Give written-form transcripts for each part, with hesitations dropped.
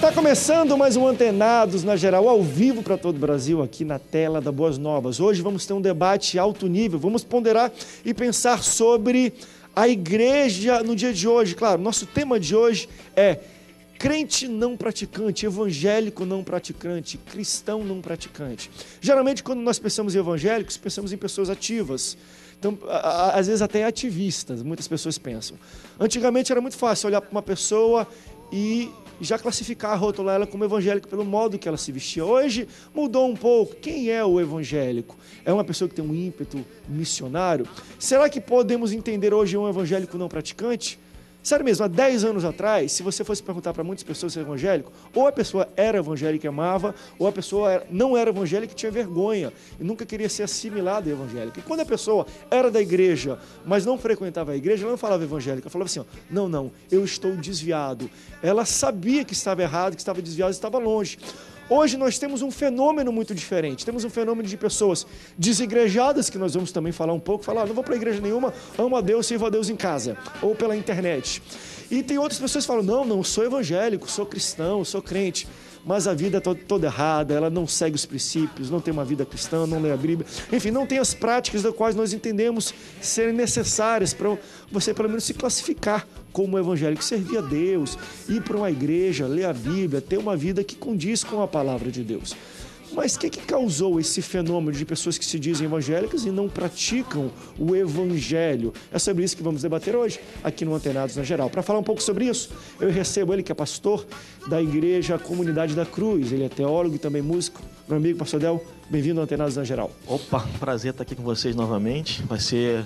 Está começando mais um Antenados na Geral, ao vivo para todo o Brasil, aqui na tela da Boas Novas. Hoje vamos ter um debate alto nível, vamos ponderar e pensar sobre a igreja no dia de hoje. Claro, nosso tema de hoje é crente não praticante, evangélico não praticante, cristão não praticante. Geralmente, quando nós pensamos em evangélicos, pensamos em pessoas ativas. Então, às vezes até ativistas, muitas pessoas pensam. Antigamente era muito fácil olhar para uma pessoa e já classificar, rotular ela como evangélica pelo modo que ela se vestia. Hoje mudou um pouco. Quem é o evangélico? É uma pessoa que tem um ímpeto missionário? Será que podemos entender hoje um evangélico não praticante? Sério mesmo, há 10 anos atrás, se você fosse perguntar para muitas pessoas se é evangélico, ou a pessoa era evangélica e amava, ou a pessoa não era evangélica e tinha vergonha, e nunca queria ser assimilada a evangélica. E quando a pessoa era da igreja, mas não frequentava a igreja, ela não falava evangélica, ela falava assim, ó, não, eu estou desviado. Ela sabia que estava errado, que estava desviado, estava longe. Hoje nós temos um fenômeno muito diferente, temos um fenômeno de pessoas desigrejadas, que nós vamos também falar um pouco, falar, não vou para igreja nenhuma, amo a Deus, sirvo a Deus em casa, ou pela internet. E tem outras pessoas que falam, não, sou evangélico, sou cristão, sou crente, mas a vida é toda errada, ela não segue os princípios, não tem uma vida cristã, não lê a Bíblia, enfim, não tem as práticas das quais nós entendemos serem necessárias para você pelo menos se classificar como evangélico, servir a Deus, ir para uma igreja, ler a Bíblia, ter uma vida que condiz com a palavra de Deus. Mas o que causou esse fenômeno de pessoas que se dizem evangélicas e não praticam o evangelho? É sobre isso que vamos debater hoje, aqui no Antenados na Geral. Para falar um pouco sobre isso, eu recebo ele, que é pastor da igreja Comunidade da Cruz. Ele é teólogo e também músico. Meu amigo, pastor Del, bem-vindo ao Antenados na Geral. Opa, prazer estar aqui com vocês novamente. Vai ser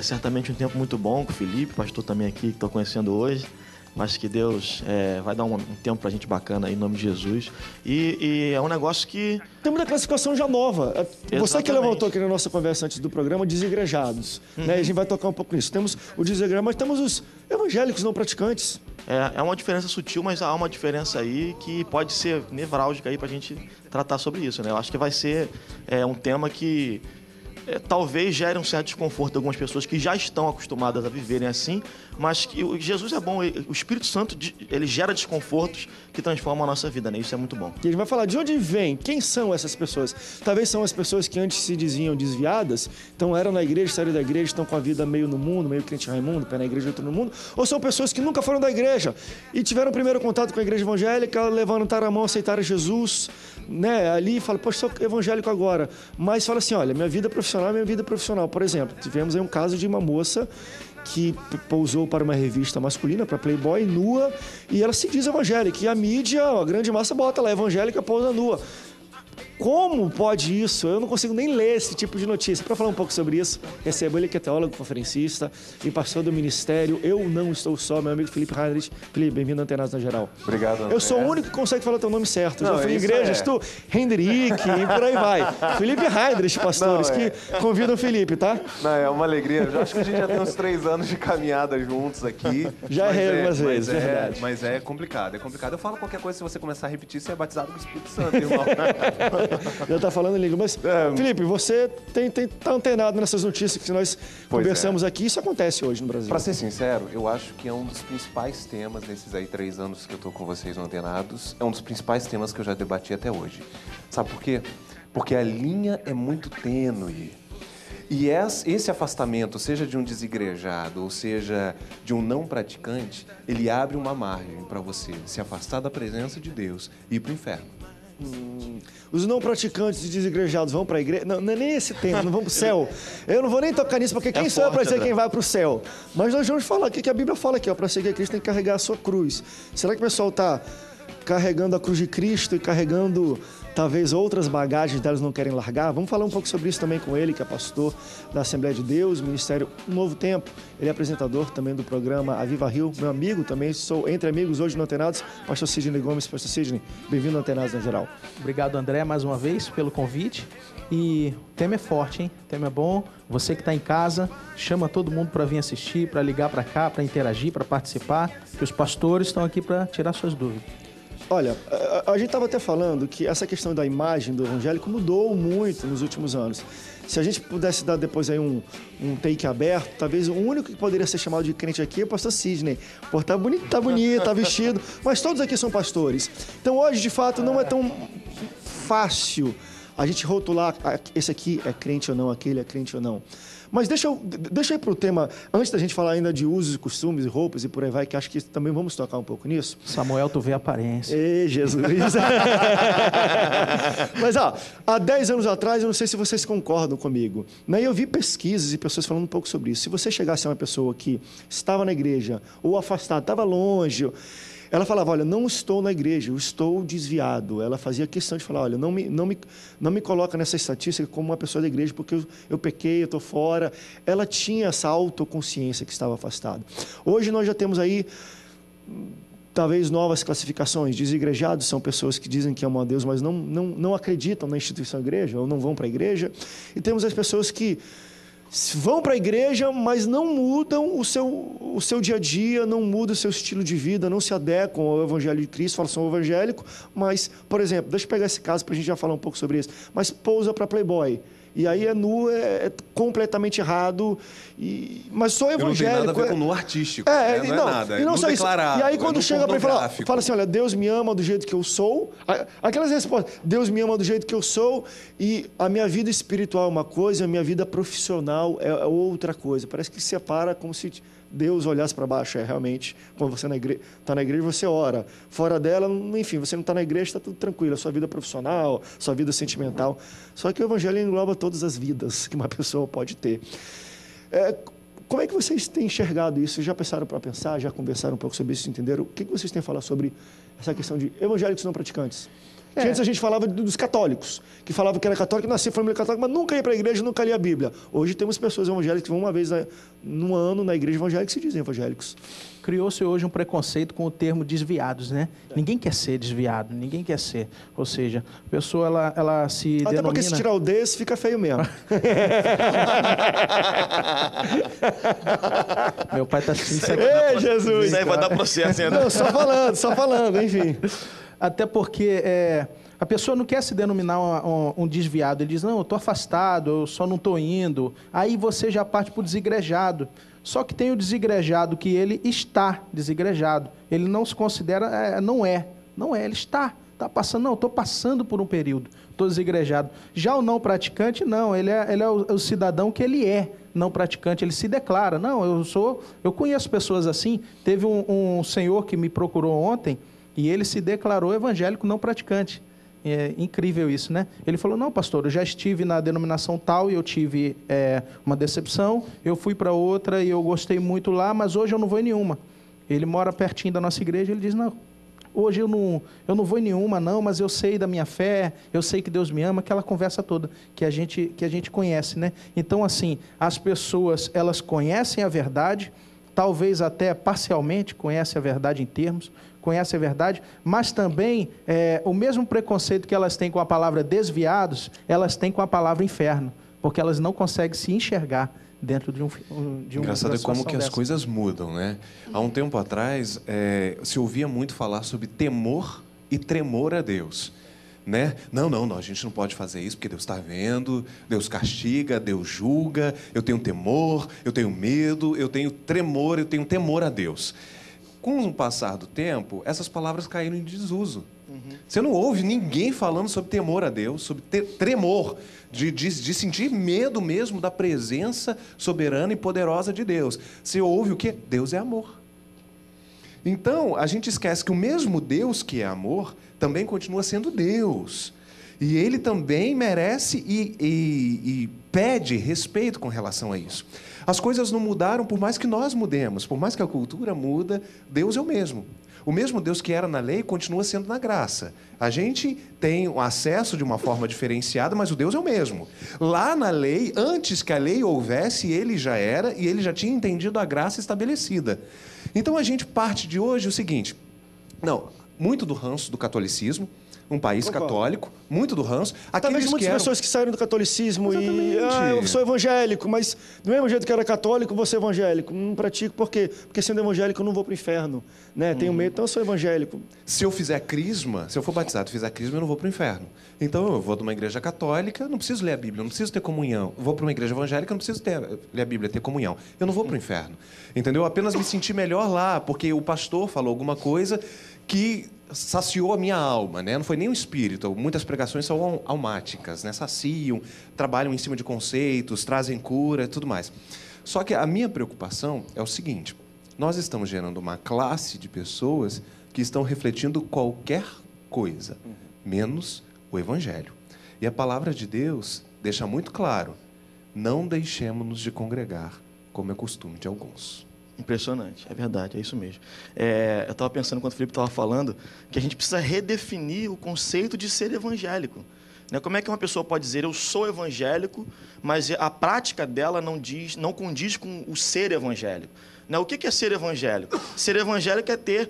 certamente um tempo muito bom com o Felipe, pastor também aqui, que estou conhecendo hoje. Mas que Deus vai dar um tempo pra gente bacana aí, em nome de Jesus. E é um negócio que... Temos uma classificação já nova. Exatamente. Você que levantou aqui na nossa conversa antes do programa, desigrejados. Né? A gente vai tocar um pouco nisso. Temos o desigrejados, mas temos os evangélicos não praticantes. É uma diferença sutil, mas há uma diferença aí que pode ser nevrálgica aí pra gente tratar sobre isso, né? Eu acho que vai ser um tema que... talvez gere um certo desconforto de algumas pessoas que já estão acostumadas a viverem assim, mas que Jesus é bom, o Espírito Santo ele gera desconfortos que transformam a nossa vida, né? Isso é muito bom. E ele vai falar de onde vem, quem são essas pessoas? Talvez são as pessoas que antes se diziam desviadas, então eram na igreja, saíram da igreja, estão com a vida meio no mundo, meio crente Raimundo, pé na igreja, outro no mundo, ou são pessoas que nunca foram da igreja e tiveram o primeiro contato com a igreja evangélica, levantaram a mão, aceitaram Jesus, né? Ali fala, poxa, sou evangélico agora, mas fala assim, olha, minha vida profissional é minha vida profissional. Por exemplo, tivemos aí um caso de uma moça que pousou para uma revista masculina, para Playboy, nua, e ela se diz evangélica. E a mídia, a grande massa, bota lá, evangélica pousa nua. Como pode isso? Eu não consigo nem ler esse tipo de notícia. Para falar um pouco sobre isso, recebo ele que é teólogo, conferencista e pastor do ministério Eu Não Estou Só, meu amigo Felipe Heinrich. Felipe, bem-vindo a Antenados na Geral. Obrigado, André. Eu sou o único que consegue falar teu nome certo. Não, já fui em igrejas, tu, Hendrick e por aí vai. Felipe Heinrich, pastores, que convidam o Felipe, tá? Não, é uma alegria. Eu acho que a gente já tem uns 3 anos de caminhada juntos aqui. Já errei algumas vezes, verdade. Mas é complicado, é complicado. Eu falo qualquer coisa, se você começar a repetir, você é batizado com o Espírito Santo, irmão. Já tá falando em língua. Mas, Felipe, você tá antenado nessas notícias que nós conversamos aqui. Isso acontece hoje no Brasil. Pra ser sincero, eu acho que é um dos principais temas nesses aí 3 anos que eu tô com vocês no Antenados. É um dos principais temas que eu já debati até hoje. Sabe por quê? Porque a linha é muito tênue. E esse afastamento, seja de um desigrejado, ou seja de um não praticante, ele abre uma margem para você se afastar da presença de Deus e ir pro inferno. Os não praticantes e desigrejados vão para a igreja? Não é nem esse tema, não vão para o céu. Eu não vou nem tocar nisso, porque quem sou eu para dizer quem vai para o céu? Mas nós vamos falar aqui, que a Bíblia fala aqui, para seguir a Cristo tem que carregar a sua cruz. Será que o pessoal está carregando a cruz de Cristo e carregando talvez outras bagagens delas não querem largar? Vamos falar um pouco sobre isso também com ele, que é pastor da Assembleia de Deus, Ministério Um Novo Tempo. Ele é apresentador também do programa Aviva Rio, meu amigo também, sou entre amigos hoje no Antenados, pastor Sidney Gomes. Pastor Sidney, bem-vindo ao Antenados na Geral. Obrigado, André, mais uma vez pelo convite. E o tema é forte, hein? O tema é bom. Você que está em casa, chama todo mundo para vir assistir, para ligar para cá, para interagir, para participar, que os pastores estão aqui para tirar suas dúvidas. Olha, a gente estava até falando que essa questão da imagem do evangélico mudou muito nos últimos anos. Se a gente pudesse dar depois aí um take aberto, talvez o único que poderia ser chamado de crente aqui é o pastor Sidney. Pô, tá bonito, tá vestido, mas todos aqui são pastores. Então hoje, de fato, não é tão fácil a gente rotular esse aqui é crente ou não, aquele é crente ou não. Mas deixa eu ir para o tema, antes da gente falar ainda de usos e costumes e roupas e por aí vai, que acho que também vamos tocar um pouco nisso. Samuel, tu vê a aparência. Ei, Jesus! Mas, há 10 anos atrás, eu não sei se vocês concordam comigo, né? Eu vi pesquisas e pessoas falando um pouco sobre isso. Se você chegasse a uma pessoa que estava na igreja, ou afastada, estava longe, ela falava, olha, não estou na igreja, eu estou desviado. Ela fazia questão de falar, olha, não me coloca nessa estatística como uma pessoa da igreja, porque eu pequei, eu estou fora. Ela tinha essa autoconsciência que estava afastada. Hoje nós já temos aí, talvez, novas classificações. Desigrejados são pessoas que dizem que amam a Deus, mas não acreditam na instituição igreja, ou não vão para a igreja. E temos as pessoas que vão para a igreja, mas não mudam o seu dia a dia, não mudam o seu estilo de vida, não se adequam ao Evangelho de Cristo, falam que são evangélico, mas, por exemplo, deixa eu pegar esse caso para a gente já falar um pouco sobre isso, mas pousa para Playboy. E aí é nu, é completamente errado, mas sou evangélico. Não tem nada a ver com nu artístico, não é nada, e não nu só declarado. E aí quando chega para ele fala assim, olha, Deus me ama do jeito que eu sou, aquelas respostas, Deus me ama do jeito que eu sou, e a minha vida espiritual é uma coisa, a minha vida profissional é outra coisa. Parece que separa como se Deus olhasse para baixo. Realmente, quando você está na igreja, você ora. Fora dela, enfim, você não está na igreja, está tudo tranquilo. A sua vida profissional, sua vida sentimental. Só que o evangelho engloba todas as vidas que uma pessoa pode ter. Como é que vocês têm enxergado isso? Já pensaram para pensar? Já conversaram um pouco sobre isso? Entenderam? O que vocês têm a falar sobre essa questão de evangélicos não praticantes? Antes a gente falava dos católicos, que falavam que era católico, nascia em família católica, mas nunca ia para a igreja, nunca lia a Bíblia. Hoje temos pessoas evangélicas que vão uma vez no ano na igreja evangélica e se dizem evangélicos. Criou-se hoje um preconceito com o termo desviados, né? Ninguém quer ser desviado, ninguém quer ser. Ou seja, a pessoa, ela se Até denomina... porque se tirar o desse, fica feio mesmo. Meu pai está assistindo isso aqui. Ei, Jesus! Isso aí vai dar processo ainda. Não, só falando, enfim. Até porque a pessoa não quer se denominar um desviado. Ele diz, não, eu estou afastado, eu só não estou indo. Aí você já parte para o desigrejado. Só que tem o desigrejado que ele está desigrejado. Ele não se considera, não é, ele está passando, não, estou passando por um período, estou desigrejado. Já o não praticante, não, ele é o cidadão que ele é não praticante, ele se declara, não, eu conheço pessoas assim. Teve um senhor que me procurou ontem, e ele se declarou evangélico não praticante. É incrível isso, né? Ele falou, não, pastor, eu já estive na denominação tal e eu tive uma decepção, eu fui para outra e eu gostei muito lá, mas hoje eu não vou em nenhuma. Ele mora pertinho da nossa igreja, ele diz, não, hoje eu não vou em nenhuma, não, mas eu sei da minha fé, eu sei que Deus me ama, aquela conversa toda que a gente conhece, né? Então, assim, as pessoas, elas conhecem a verdade, talvez até parcialmente conhecem a verdade em termos, conhecem a verdade, mas também o mesmo preconceito que elas têm com a palavra desviados, elas têm com a palavra inferno, porque elas não conseguem se enxergar dentro de um Engraçado é como que as coisas mudam, né? Há um tempo atrás, se ouvia muito falar sobre temor e tremor a Deus. Né? Não, a gente não pode fazer isso porque Deus está vendo, Deus castiga, Deus julga, eu tenho temor, eu tenho medo, eu tenho tremor, eu tenho temor a Deus. Com o passar do tempo, essas palavras caíram em desuso. Você não ouve ninguém falando sobre temor a Deus, sobre tremor, de sentir medo mesmo da presença soberana e poderosa de Deus. Você ouve o quê? Deus é amor. Então, a gente esquece que o mesmo Deus que é amor também continua sendo Deus. E Ele também merece e pede respeito com relação a isso. As coisas não mudaram por mais que nós mudemos, por mais que a cultura muda, Deus é o mesmo. O mesmo Deus que era na lei continua sendo na graça. A gente tem o acesso de uma forma diferenciada, mas o Deus é o mesmo. Lá na lei, antes que a lei houvesse, Ele já era e Ele já tinha entendido a graça estabelecida. Então a gente parte de hoje o seguinte, muito do ranço do catolicismo, Um país Concordo. católico, muito do ranço. Talvez muitas pessoas que saíram do catolicismo e... eu sou evangélico, mas do mesmo jeito que eu era católico, vou ser evangélico. Não pratico, por quê? Porque sendo evangélico eu não vou para o inferno, né? Tenho medo, então eu sou evangélico. Se eu fizer crisma, se eu for batizado e fizer crisma, eu não vou para o inferno. Então eu vou de uma igreja católica, não preciso ler a Bíblia, não preciso ter comunhão. Vou para uma igreja evangélica, não preciso ler a Bíblia, ter comunhão. Eu não vou para o inferno. Entendeu? Eu apenas me senti melhor lá, porque o pastor falou alguma coisa que saciou a minha alma, né? Não foi nem o espírito. Muitas pregações são almáticas, né? Saciam, trabalham em cima de conceitos, trazem cura e tudo mais. Só que a minha preocupação é o seguinte: nós estamos gerando uma classe de pessoas que estão refletindo qualquer coisa, menos o Evangelho. E a palavra de Deus deixa muito claro: não deixemos-nos de congregar, como é costume de alguns. Impressionante, é verdade, é isso mesmo. Eu estava pensando, quando o Felipe estava falando, que a gente precisa redefinir o conceito de ser evangélico. Né? Como é que uma pessoa pode dizer, eu sou evangélico, mas a prática dela não condiz com o ser evangélico? Né? O que é ser evangélico? Ser evangélico é ter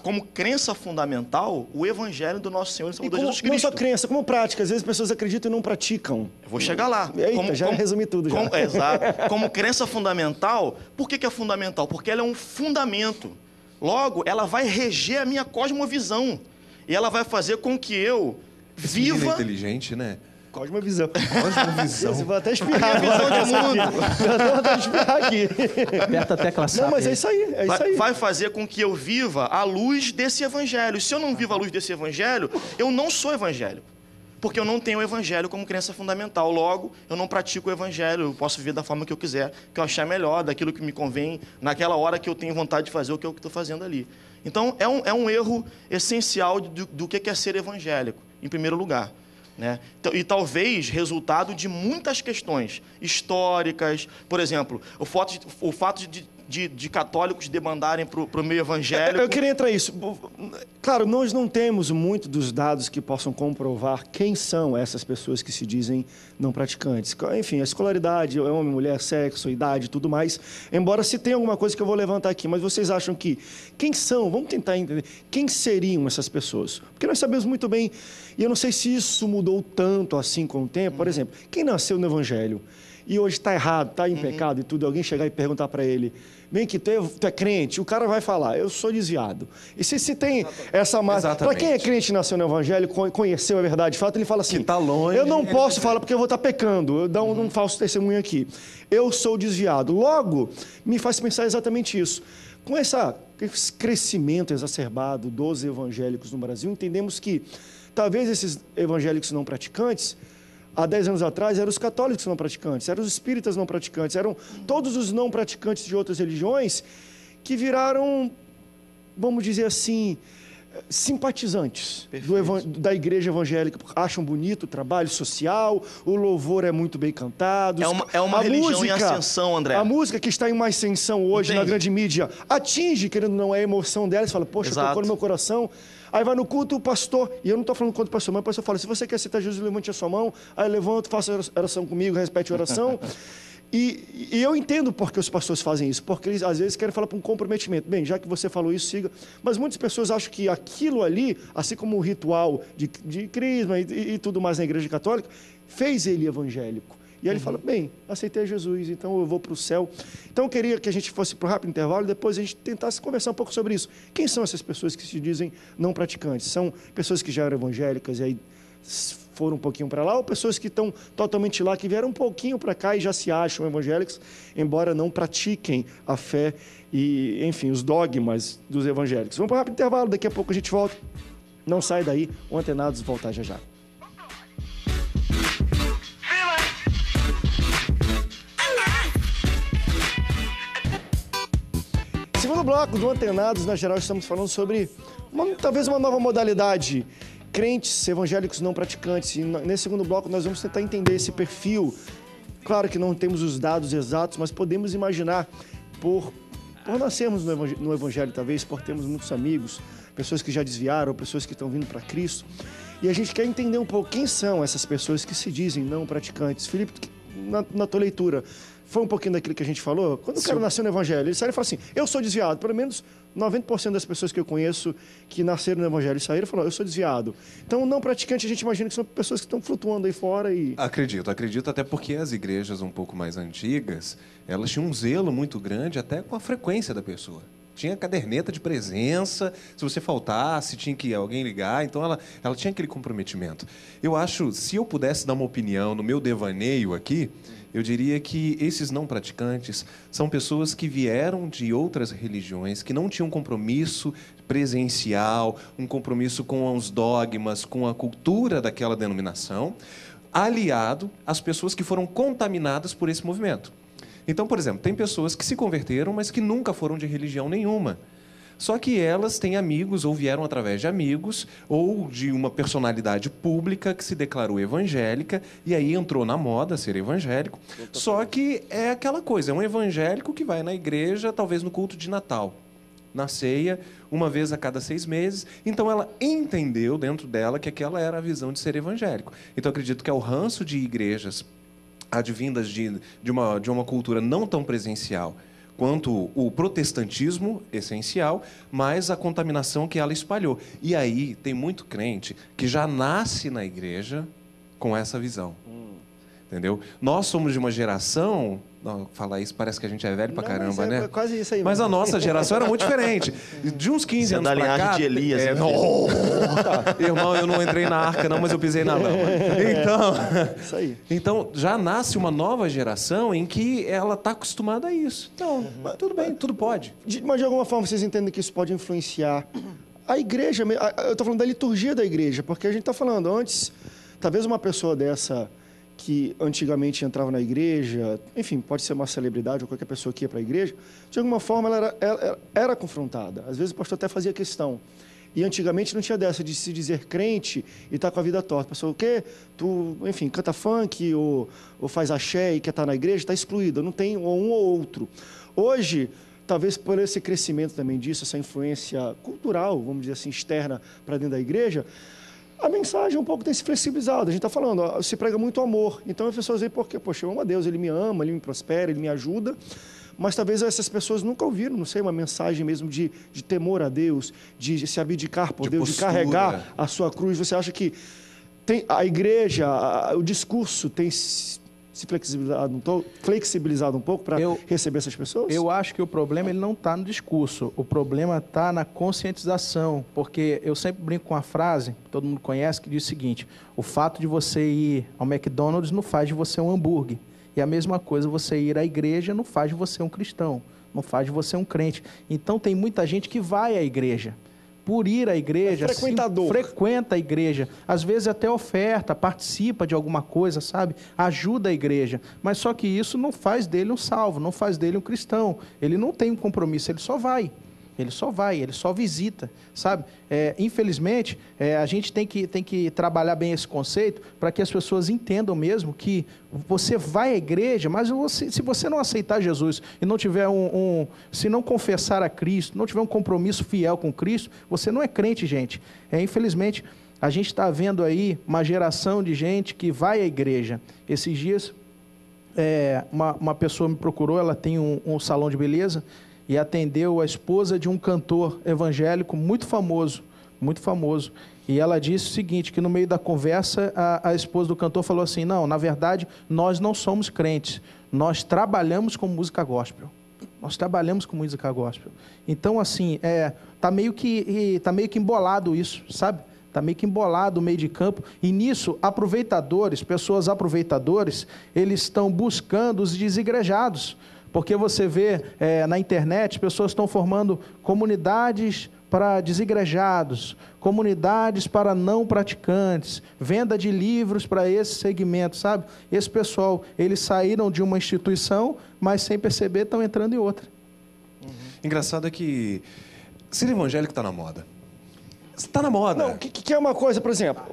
como crença fundamental o evangelho do nosso Senhor e Salvador Jesus Cristo. Não só crença, como prática. Às vezes as pessoas acreditam e não praticam. Eu vou chegar lá. Eita, já resumi tudo. Exato. Como crença fundamental, por que é fundamental? Porque ela é um fundamento. Logo, ela vai reger a minha cosmovisão. E ela vai fazer com que eu viva... É inteligente, né? Cosmovisão. Cosmovisão. Vou até espirrar. Visão de mundo. Vou até espirrar aqui. Aperta a tecla SAP. Não, mas é isso aí. É isso aí. Vai fazer com que eu viva à luz desse evangelho. E se eu não vivo à luz desse evangelho, eu não sou evangélico. Porque eu não tenho o evangelho como crença fundamental. Logo, eu não pratico o evangelho. Eu posso viver da forma que eu quiser, que eu achar melhor, daquilo que me convém, naquela hora que eu tenho vontade de fazer o que eu estou fazendo ali. Então, é um erro essencial do que é ser evangélico, em primeiro lugar. Né? E talvez resultado de muitas questões históricas. Por exemplo, o fato de católicos debandarem para o meio evangélico. Eu queria entrar nisso. Claro, nós não temos muito dos dados que possam comprovar quem são essas pessoas que se dizem não praticantes. Enfim, a escolaridade, homem, mulher, sexo, idade, tudo mais. Embora se tenha alguma coisa que eu vou levantar aqui, mas vocês acham que quem são? Vamos tentar entender. Quem seriam essas pessoas? Porque nós sabemos muito bem, e eu não sei se isso mudou tanto assim com o tempo. Por exemplo, quem nasceu no Evangelho e hoje está errado, está em pecado e tudo, alguém chegar e perguntar para ele, bem que tu é crente, o cara vai falar, eu sou desviado. E se tem essa massa... Para quem é crente e nasceu no Evangelho, conheceu a verdade de fato, ele fala assim, que tá longe, eu não posso falar porque eu vou estar pecando, eu dar um falso testemunho aqui. Eu sou desviado. Logo, me faz pensar exatamente isso. Com esse crescimento exacerbado dos evangélicos no Brasil, entendemos que talvez esses evangélicos não praticantes, há 10 anos atrás, eram os católicos não praticantes, eram os espíritas não praticantes, eram todos os não praticantes de outras religiões que viraram, vamos dizer assim, simpatizantes da igreja evangélica. Acham bonito o trabalho social, o louvor é muito bem cantado. É uma religião em ascensão, André. A música que está em uma ascensão hoje na grande mídia atinge, querendo ou não, a emoção dela. Você fala, poxa, tocou no meu coração. Aí vai no culto, o pastor, e eu não estou falando contra o pastor, mas o pastor fala, se você quer aceitar Jesus, levante a sua mão, aí levanta, faça oração comigo, repete a oração. E eu entendo porque os pastores fazem isso, porque eles às vezes querem falar para um comprometimento. Bem, já que você falou isso, siga. Mas muitas pessoas acham que aquilo ali, assim como o ritual de crisma e tudo mais na igreja católica, fez ele evangélico. E aí ele fala, bem, aceitei Jesus, então eu vou para o céu. Então eu queria que a gente fosse para um rápido intervalo e depois a gente tentasse conversar um pouco sobre isso. Quem são essas pessoas que se dizem não praticantes? São pessoas que já eram evangélicas e aí foram um pouquinho para lá, ou pessoas que estão totalmente lá, que vieram um pouquinho para cá e já se acham evangélicos, embora não pratiquem a fé e, enfim, os dogmas dos evangélicos. Vamos para um rápido intervalo, daqui a pouco a gente volta. Não sai daí, o Antenados voltar já já. Segundo bloco do Antenados, na geral, estamos falando sobre talvez uma nova modalidade. Crentes, evangélicos não praticantes. E nesse segundo bloco nós vamos tentar entender esse perfil. Claro que não temos os dados exatos, mas podemos imaginar, por nascermos no Evangelho, talvez, por termos muitos amigos, pessoas que já desviaram, pessoas que estão vindo para Cristo. E a gente quer entender um pouco quem são essas pessoas que se dizem não praticantes. Felipe, na tua leitura, foi um pouquinho daquilo que a gente falou? Quando o cara nasceu no Evangelho, ele sai e fala assim, eu sou desviado. Pelo menos 90% das pessoas que eu conheço que nasceram no Evangelho e saíram, falaram, eu sou desviado. Então, não praticante, a gente imagina que são pessoas que estão flutuando aí fora e... Acredito, até porque as igrejas um pouco mais antigas, elas tinham um zelo muito grande até com a frequência da pessoa. Tinha caderneta de presença, se você faltasse, tinha que alguém ligar, então ela tinha aquele comprometimento. Eu acho, se eu pudesse dar uma opinião no meu devaneio aqui, eu diria que esses não praticantes são pessoas que vieram de outras religiões, que não tinham um compromisso presencial, um compromisso com os dogmas, com a cultura daquela denominação, aliado às pessoas que foram contaminadas por esse movimento. Então, por exemplo, tem pessoas que se converteram, mas que nunca foram de religião nenhuma. Só que elas têm amigos, ou vieram através de amigos, ou de uma personalidade pública que se declarou evangélica, e aí entrou na moda ser evangélico. Só que é aquela coisa, é um evangélico que vai na igreja, talvez no culto de Natal, na ceia, uma vez a cada 6 meses. Então, ela entendeu dentro dela que aquela era a visão de ser evangélico. Então, acredito que é o ranço de igrejas advindas de uma cultura não tão presencial quanto o protestantismo essencial, mas a contaminação que ela espalhou. E aí tem muito crente que já nasce na igreja com essa visão. Entendeu? Nós somos de uma geração... Não, falar isso parece que a gente é velho pra caramba, né? É quase isso aí. Mas a nossa geração era muito diferente. De uns 15 anos pra cá... da linhagem de Elias. Irmão, eu não entrei na arca não, mas eu pisei na lama. Então, isso aí. Então, já nasce uma nova geração em que ela está acostumada a isso. Então, tudo bem, tudo pode. Mas de alguma forma vocês entendem que isso pode influenciar a igreja? Eu estou falando da liturgia da igreja, porque a gente está falando antes, talvez uma pessoa dessa... que antigamente entrava na igreja, enfim, pode ser uma celebridade ou qualquer pessoa que ia para a igreja, de alguma forma ela era confrontada. Às vezes o pastor até fazia questão. E antigamente não tinha dessa de se dizer crente e estar com a vida torta. A pessoa, o quê? Tu, enfim, canta funk ou faz axé e quer estar na igreja, está excluída. Não tem um ou outro. Hoje, talvez por esse crescimento também disso, essa influência cultural, vamos dizer assim, externa para dentro da igreja, a mensagem um pouco tem se flexibilizado. A gente está falando, ó, se prega muito amor. Então as pessoas veem porque, poxa, eu amo a Deus, Ele me ama, Ele me prospera, Ele me ajuda. Mas talvez essas pessoas nunca ouviram, não sei, uma mensagem mesmo de temor a Deus, de se abdicar por Deus, postura, de carregar a sua cruz. Você acha que a igreja, o discurso tem se flexibilizado um pouco para receber essas pessoas? Eu acho que o problema ele não está no discurso, o problema está na conscientização, porque eu sempre brinco com uma frase, que todo mundo conhece, que diz o seguinte: o fato de você ir ao McDonald's não faz de você um hambúrguer, e a mesma coisa você ir à igreja não faz de você um cristão, não faz de você um crente. Então tem muita gente que vai à igreja, por ir à igreja, frequenta a igreja, às vezes até oferta, participa de alguma coisa, sabe? Ajuda a igreja, mas só que isso não faz dele um salvo, não faz dele um cristão. Ele não tem um compromisso, ele só vai, ele só visita, sabe? Infelizmente, a gente tem que trabalhar bem esse conceito para que as pessoas entendam mesmo que você vai à igreja, mas se você não aceitar Jesus e não tiver se não confessar a Cristo, não tiver um compromisso fiel com Cristo, você não é crente, gente. Infelizmente, a gente está vendo aí uma geração de gente que vai à igreja. Esses dias, uma pessoa me procurou, ela tem um salão de beleza, e atendeu a esposa de um cantor evangélico muito famoso. E ela disse o seguinte, que no meio da conversa, a esposa do cantor falou assim: não, na verdade, nós não somos crentes, nós trabalhamos com música gospel. Então, assim, tá meio que embolado isso, sabe? Está meio que embolado o meio de campo, e nisso, pessoas aproveitadores, eles estão buscando os desigrejados. Porque você vê na internet, pessoas estão formando comunidades para desigrejados, comunidades para não praticantes, venda de livros para esse segmento, sabe? Esse pessoal, eles saíram de uma instituição, mas sem perceber estão entrando em outra. Engraçado é que ser evangélico está na moda. Está na moda. Não, que é uma coisa, por exemplo,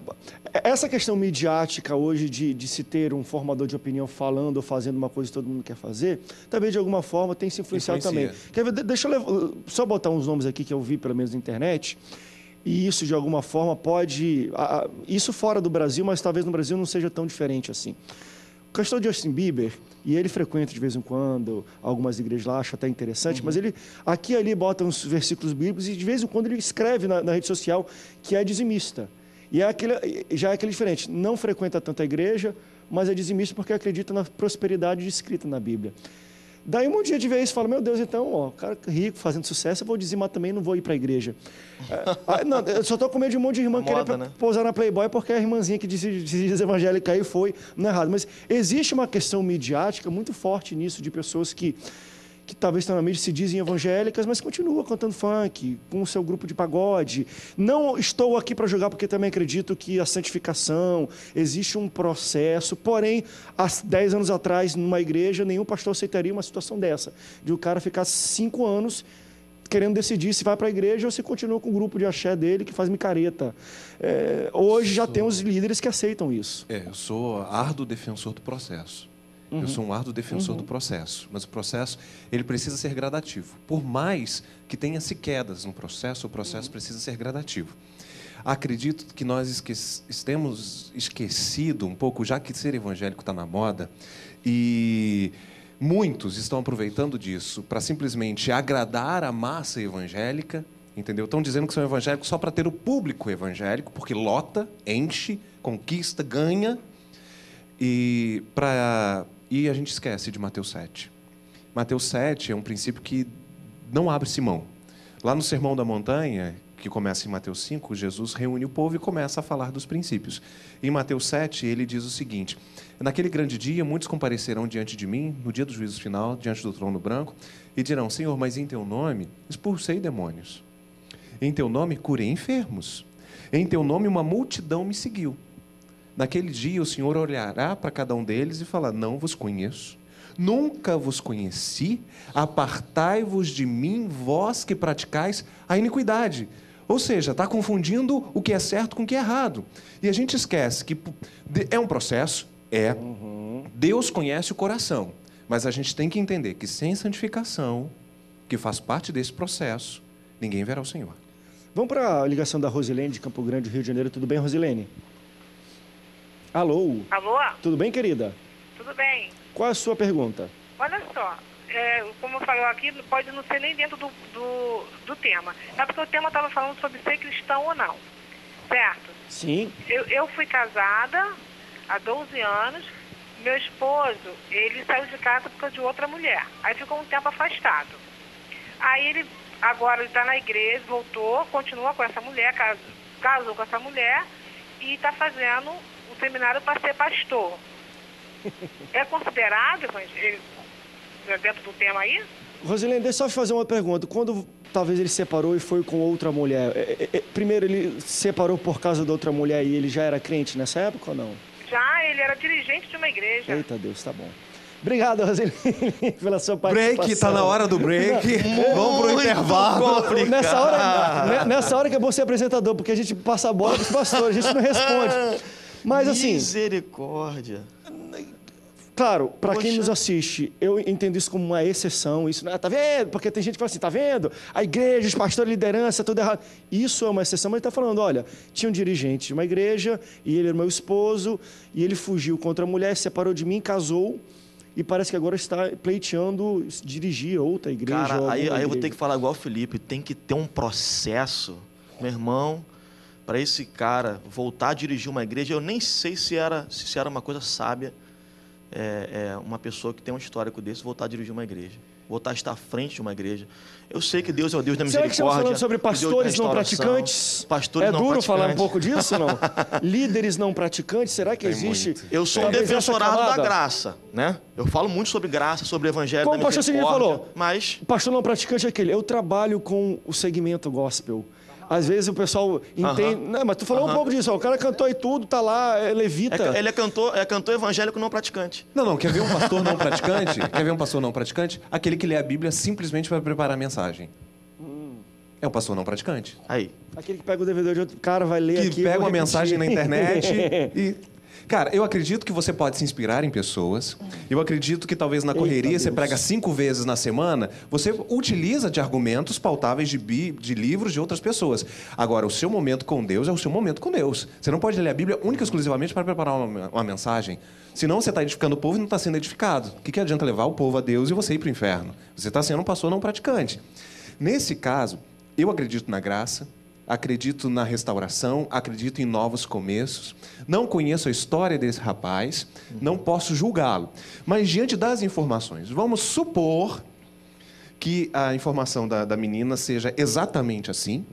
essa questão midiática hoje de se ter um formador de opinião falando ou fazendo uma coisa que todo mundo quer fazer, também de alguma forma tem se influenciado também. Quer ver, deixa eu só botar uns nomes aqui que eu vi pelo menos na internet, e isso de alguma forma pode... Isso fora do Brasil, mas talvez no Brasil não seja tão diferente assim. questão de Justin Bieber, e ele frequenta de vez em quando algumas igrejas lá, acho até interessante, mas ele aqui e ali bota uns versículos bíblicos e de vez em quando ele escreve na rede social que é dizimista. E já é aquele diferente, não frequenta tanto a igreja, mas é dizimista porque acredita na prosperidade descrita na Bíblia. Daí um dia de vez fala, meu Deus, então, ó, cara rico, fazendo sucesso, eu vou dizimar também, não vou ir para a igreja. Não, eu só estou com medo de um monte de irmã querer pousar na Playboy porque a irmãzinha que diz evangélica aí foi, não é errado. Mas existe uma questão midiática muito forte nisso, de pessoas que talvez estão na mídia, se dizem evangélicas, mas continuam cantando funk, com o seu grupo de pagode. Não estou aqui para julgar, porque também acredito que a santificação, existe um processo, porém, há 10 anos atrás, numa igreja, nenhum pastor aceitaria uma situação dessa, de o cara ficar 5 anos querendo decidir se vai para a igreja ou se continua com o grupo de axé dele, que faz micareta. Hoje já temos líderes que aceitam isso. Eu sou árduo defensor do processo. Eu sou um árduo defensor do processo, mas o processo ele precisa ser gradativo. Por mais que tenha-se quedas no processo, o processo precisa ser gradativo. Acredito que nós temos esquecido um pouco, já que ser evangélico está na moda, e muitos estão aproveitando disso para simplesmente agradar a massa evangélica, entendeu? Estão dizendo que são evangélicos só para ter o público evangélico, porque lota, enche, conquista, ganha, e a gente esquece de Mateus 7. Mateus 7 é um princípio que não abre-se mão. Lá no Sermão da Montanha, que começa em Mateus 5, Jesus reúne o povo e começa a falar dos princípios. Em Mateus 7, ele diz o seguinte: naquele grande dia, muitos comparecerão diante de mim, no dia do juízo final, diante do trono branco, e dirão, Senhor, mas em teu nome expulsei demônios. Em teu nome curei enfermos. Em teu nome uma multidão me seguiu. Naquele dia o Senhor olhará para cada um deles e falar, não vos conheço, nunca vos conheci, apartai-vos de mim, vós que praticais a iniquidade. Ou seja, está confundindo o que é certo com o que é errado. E a gente esquece que é um processo, Deus conhece o coração, mas a gente tem que entender que sem santificação, que faz parte desse processo, ninguém verá o Senhor. Vamos para a ligação da Rosilene, de Campo Grande, Rio de Janeiro. Tudo bem, Rosilene? Alô? Alô? Tudo bem, querida? Tudo bem. Qual é a sua pergunta? Olha só, como falou aqui, pode não ser nem dentro do tema. É porque o tema estava falando sobre ser cristão ou não, certo? Sim. Eu fui casada há 12 anos, meu esposo, ele saiu de casa por causa de outra mulher. Aí ficou um tempo afastado. Aí agora ele está na igreja, voltou, continua com essa mulher, casou com essa mulher e está fazendo um seminário para ser pastor. É considerado dentro do tema aí? Rosilene, deixa eu só fazer uma pergunta. Quando talvez ele separou e foi com outra mulher, primeiro ele separou por causa da outra mulher e ele já era crente nessa época ou não? Já, ele era dirigente de uma igreja. Eita Deus, tá bom. Obrigado, Rosilene, pela sua participação. Break, tá na hora do break. Vamos pro intervalo. Nessa hora que é bom ser apresentador, porque a gente passa a bola pros pastores, a gente não responde. Mas assim... Misericórdia. Claro, para quem nos assiste, eu entendo isso como uma exceção. Isso, tá vendo? Porque tem gente que fala assim, tá vendo? A igreja, os pastores, a liderança, tudo errado. Isso é uma exceção, mas ele está falando, olha, tinha um dirigente de uma igreja, e ele era meu esposo, e ele fugiu contra a mulher, se separou de mim, casou, e parece que agora está pleiteando dirigir outra igreja. Cara, aí eu vou ter que falar igual o Felipe, tem que ter um processo, meu irmão, para esse cara voltar a dirigir uma igreja. Eu nem sei se era uma coisa sábia, uma pessoa que tem um histórico desse voltar a dirigir uma igreja, voltar a estar à frente de uma igreja. Eu sei que Deus é o Deus da misericórdia. Será que estamos falando sobre pastores não praticantes? Pastores não duro praticantes. Falar um pouco disso, não? Líderes não praticantes, será que existe? Eu sou um defensorado da graça, né? Eu falo muito sobre graça, sobre evangelho como da misericórdia. Como o pastor falou, mas... pastor não praticante é aquele, eu trabalho com o segmento gospel. Às vezes o pessoal entende... Não, mas tu falou um pouco disso, ó, o cara cantou e tudo, tá lá, levita. Ele é cantor evangélico não praticante. Não, quer ver um pastor não praticante? Quer ver um pastor não praticante? Aquele que lê a Bíblia simplesmente para preparar a mensagem. É um pastor não praticante. Aí. Aquele que pega o DVD de outro cara, vai ler aqui... Que pega uma mensagem na internet e... Cara, eu acredito que você pode se inspirar em pessoas. Eu acredito que talvez na correria você prega 5 vezes na semana, você utiliza de argumentos pautáveis de livros de outras pessoas. Agora, o seu momento com Deus é o seu momento com Deus. Você não pode ler a Bíblia única e exclusivamente para preparar uma mensagem. Senão você está edificando o povo e não está sendo edificado. O que adianta levar o povo a Deus e você ir para o inferno? Você está sendo um pastor não praticante. Nesse caso, eu acredito na graça, acredito na restauração, acredito em novos começos. Não conheço a história desse rapaz, não posso julgá-lo. Mas diante das informações, vamos supor que a informação da menina seja exatamente assim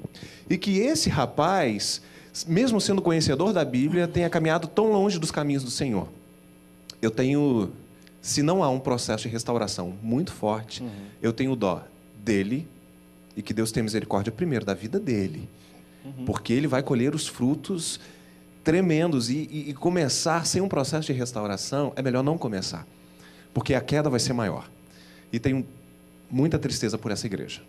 e que esse rapaz, mesmo sendo conhecedor da Bíblia, tenha caminhado tão longe dos caminhos do Senhor. Eu tenho, se não há um processo de restauração muito forte, eu tenho dó dele e que Deus tenha misericórdia primeiro da vida dele. Porque ele vai colher os frutos tremendos e começar sem um processo de restauração, é melhor não começar, porque a queda vai ser maior. E tenho muita tristeza por essa igreja.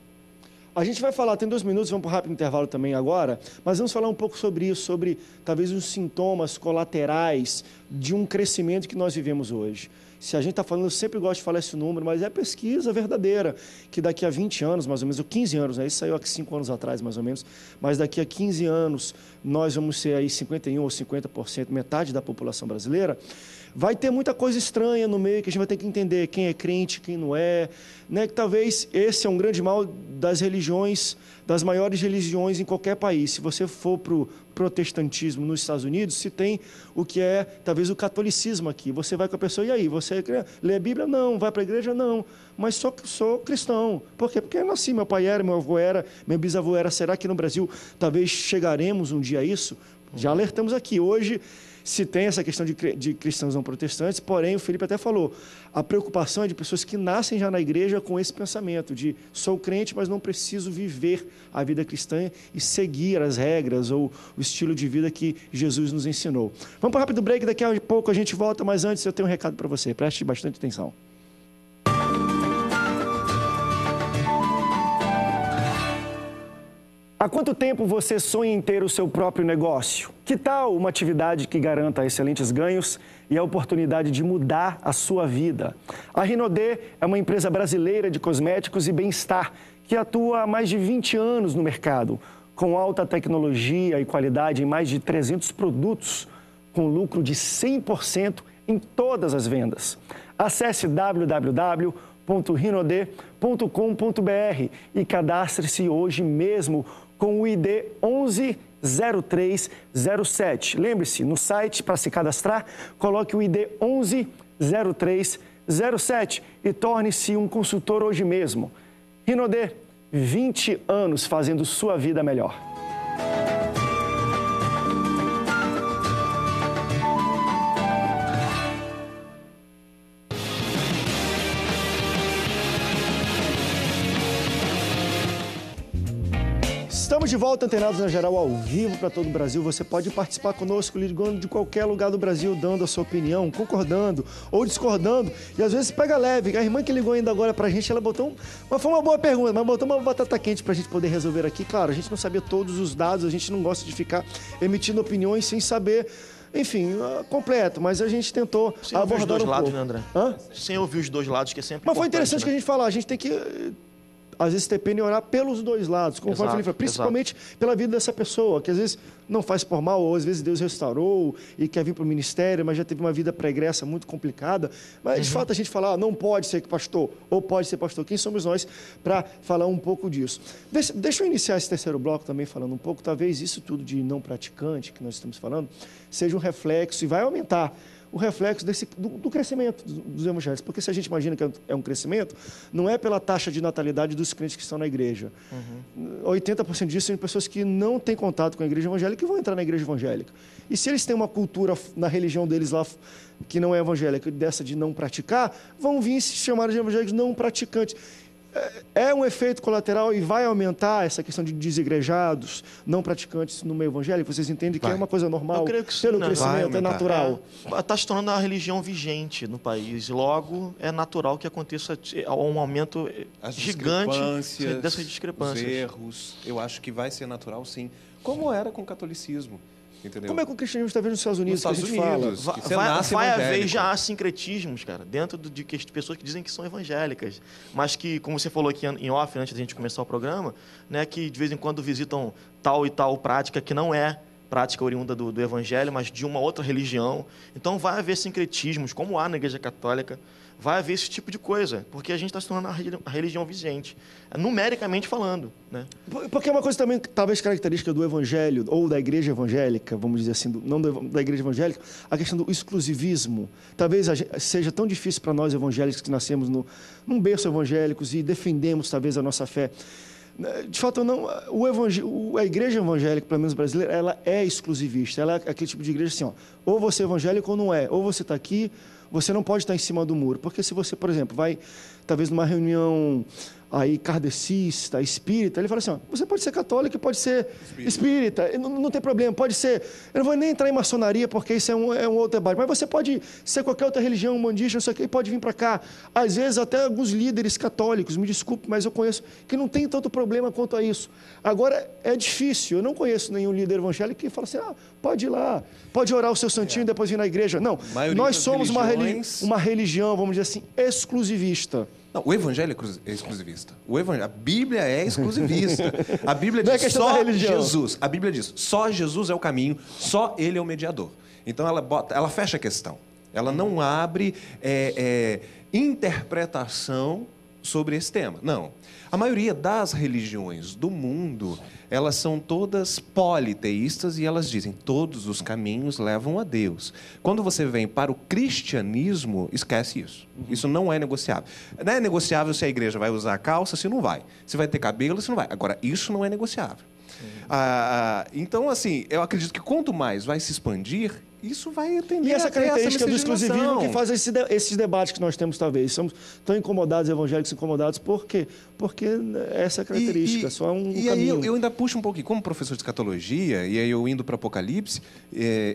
A gente vai falar, tem 2 minutos, vamos para um rápido intervalo também agora, mas vamos falar um pouco sobre isso, sobre talvez os sintomas colaterais de um crescimento que nós vivemos hoje. Se a gente está falando, eu sempre gosto de falar esse número, mas é pesquisa verdadeira, que daqui a 20 anos, mais ou menos, ou 15 anos, né? Isso saiu há 5 anos atrás, mais ou menos, mas daqui a 15 anos, nós vamos ser aí 51% ou 50%, metade da população brasileira, vai ter muita coisa estranha no meio, que a gente vai ter que entender quem é crente, quem não é, né? Que talvez esse é um grande mal das religiões, das maiores religiões em qualquer país. Se você for para o protestantismo nos Estados Unidos, se tem o que é, talvez, o catolicismo aqui. Você vai com a pessoa, e aí, você lê a Bíblia? Não. Vai para a igreja? Não. Mas sou cristão. Por quê? Porque eu nasci, meu pai era, meu avô era, meu bisavô era. Será que no Brasil talvez chegaremos um dia a isso? Já alertamos aqui. Hoje se tem essa questão de cristãos não protestantes, porém, o Felipe até falou, a preocupação é de pessoas que nascem já na igreja com esse pensamento de sou crente, mas não preciso viver a vida cristã e seguir as regras ou o estilo de vida que Jesus nos ensinou. Vamos para um rápido break, daqui a pouco a gente volta, mas antes eu tenho um recado para você, preste bastante atenção. Há quanto tempo você sonha em ter o seu próprio negócio? Que tal uma atividade que garanta excelentes ganhos e a oportunidade de mudar a sua vida? A Rinodê é uma empresa brasileira de cosméticos e bem-estar que atua há mais de 20 anos no mercado, com alta tecnologia e qualidade em mais de 300 produtos, com lucro de 100% em todas as vendas. Acesse www.rinodê.com.br e cadastre-se hoje mesmo com o ID 110307. Lembre-se, no site, para se cadastrar, coloque o ID 110307 e torne-se um consultor hoje mesmo. Rinodê, 20 anos fazendo sua vida melhor. Estamos de volta, antenados na geral, ao vivo para todo o Brasil. Você pode participar conosco, ligando de qualquer lugar do Brasil, dando a sua opinião, concordando ou discordando. E às vezes pega leve. A irmã que ligou ainda agora para a gente, ela botou foi uma boa pergunta, mas botou uma batata quente para a gente poder resolver aqui. Claro, a gente não sabia todos os dados, a gente não gosta de ficar emitindo opiniões sem saber, enfim, completo, mas a gente tentou abordar um pouco. Né, André? Sem ouvir os dois lados, que é sempre Mas foi interessante, né? Que a gente falar, a gente tem que às vezes ter pena e orar pelos dois lados, conforme Felipe falou, principalmente pela vida dessa pessoa, que às vezes não faz por mal, ou às vezes Deus restaurou e quer vir para o ministério, mas já teve uma vida pregressa muito complicada. Mas de fato a gente fala, não pode ser pastor, ou pode ser pastor. Quem somos nós para falar um pouco disso? Deixa eu iniciar esse terceiro bloco também falando um pouco, talvez isso tudo de não praticante que nós estamos falando, seja um reflexo e vai aumentar o reflexo do crescimento dos evangélicos. Porque se a gente imagina que é um crescimento, não é pela taxa de natalidade dos crentes que estão na igreja. 80% disso são pessoas que não têm contato com a igreja evangélica e vão entrar na igreja evangélica. E se eles têm uma cultura na religião deles lá que não é evangélica, dessa de não praticar, vão vir se chamar de evangélicos não praticantes. É um efeito colateral e vai aumentar essa questão de desigrejados, não praticantes no meio evangélico? Vocês entendem que é uma coisa normal? Eu creio que sim, pelo crescimento, é natural. Está se tornando a religião vigente no país. Logo, é natural que aconteça um aumento gigante dessas discrepâncias. Os erros, eu acho que vai ser natural, sim. Como era com o catolicismo. entendeu? Como é que o cristianismo está vendo nos Estados Unidos? Nos que a gente Estados Unidos. fala? Que você nasce Vai haver evangélico. já sincretismos, cara, dentro de pessoas que dizem que são evangélicas, mas que, como você falou aqui em off, antes da gente começar o programa, né, que de vez em quando visitam tal e tal prática que não é prática oriunda do evangelho, mas de uma outra religião. Então vai haver sincretismos, como há na Igreja Católica, vai haver esse tipo de coisa, porque a gente está se tornando a religião vigente, numericamente falando, né? Porque é uma coisa também, talvez característica do evangelho, ou da igreja evangélica, vamos dizer assim, não da igreja evangélica, a questão do exclusivismo. Talvez seja tão difícil para nós evangélicos que nascemos num berço evangélicos e defendemos talvez a nossa fé. De fato, não, a igreja evangélica, pelo menos brasileira, ela é exclusivista. Ela é aquele tipo de igreja assim, ó, ou você é evangélico ou não é. Ou você está aqui, você não pode estar em cima do muro. Porque se você, por exemplo, vai talvez numa reunião aí kardecista, espírita, ele fala assim, ó, você pode ser católico e pode ser espírita, não tem problema, pode ser, eu não vou nem entrar em maçonaria porque isso é um outro debate, mas você pode ser qualquer outra religião, mandista, não sei o que, e pode vir para cá. Às vezes até alguns líderes católicos, me desculpe, mas eu conheço, que não tem tanto problema quanto a isso. Agora, é difícil, eu não conheço nenhum líder evangélico que fala assim, pode ir lá, pode orar o seu santinho e depois vir na igreja. Não, nós somos uma religião, vamos dizer assim, exclusivista. Não, o evangelho é exclusivista. A Bíblia é exclusivista. A Bíblia diz só Jesus. A Bíblia diz só Jesus é o caminho, só Ele é o mediador. Então ela fecha a questão. Ela não abre interpretação sobre esse tema. Não. A maioria das religiões do mundo, elas são todas politeístas e elas dizem todos os caminhos levam a Deus. Quando você vem para o cristianismo, esquece isso. Isso não é negociável. Não é negociável se a igreja vai usar calça, se não vai. Se vai ter cabelo, se não vai. Agora, isso não é negociável. Então, assim, eu acredito que quanto mais vai se expandir, isso vai atender. E essa característica do exclusivismo que faz esses debates que nós temos, talvez. Somos tão incomodados, evangélicos incomodados, por quê? Porque essa é a característica, só um caminho. Aí eu ainda puxo um pouquinho, como professor de escatologia, e aí eu indo para Apocalipse,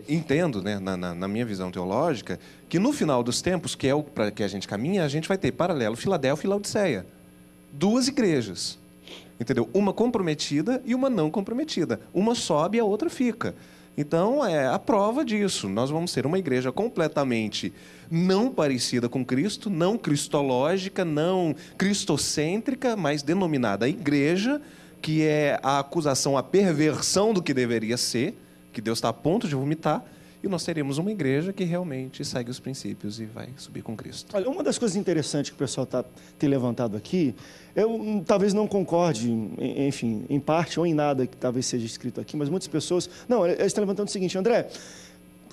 entendo, né, na minha visão teológica, que no final dos tempos, que é o para que a gente caminha, a gente vai ter paralelo Filadélfia e Laodiceia. Duas igrejas. Entendeu? Uma comprometida e uma não comprometida. Uma sobe e a outra fica. Então, é a prova disso. Nós vamos ser uma igreja completamente não parecida com Cristo, não cristológica, não cristocêntrica, mas denominada igreja, que é a acusação, a perversão do que deveria ser, que Deus está a ponto de vomitar, e nós teremos uma igreja que realmente segue os princípios e vai subir com Cristo. Olha, uma das coisas interessantes que o pessoal tem levantado aqui, eu talvez não concorde, enfim, em parte ou em nada que talvez seja escrito aqui, mas muitas pessoas... Não, eles estão levantando o seguinte, André,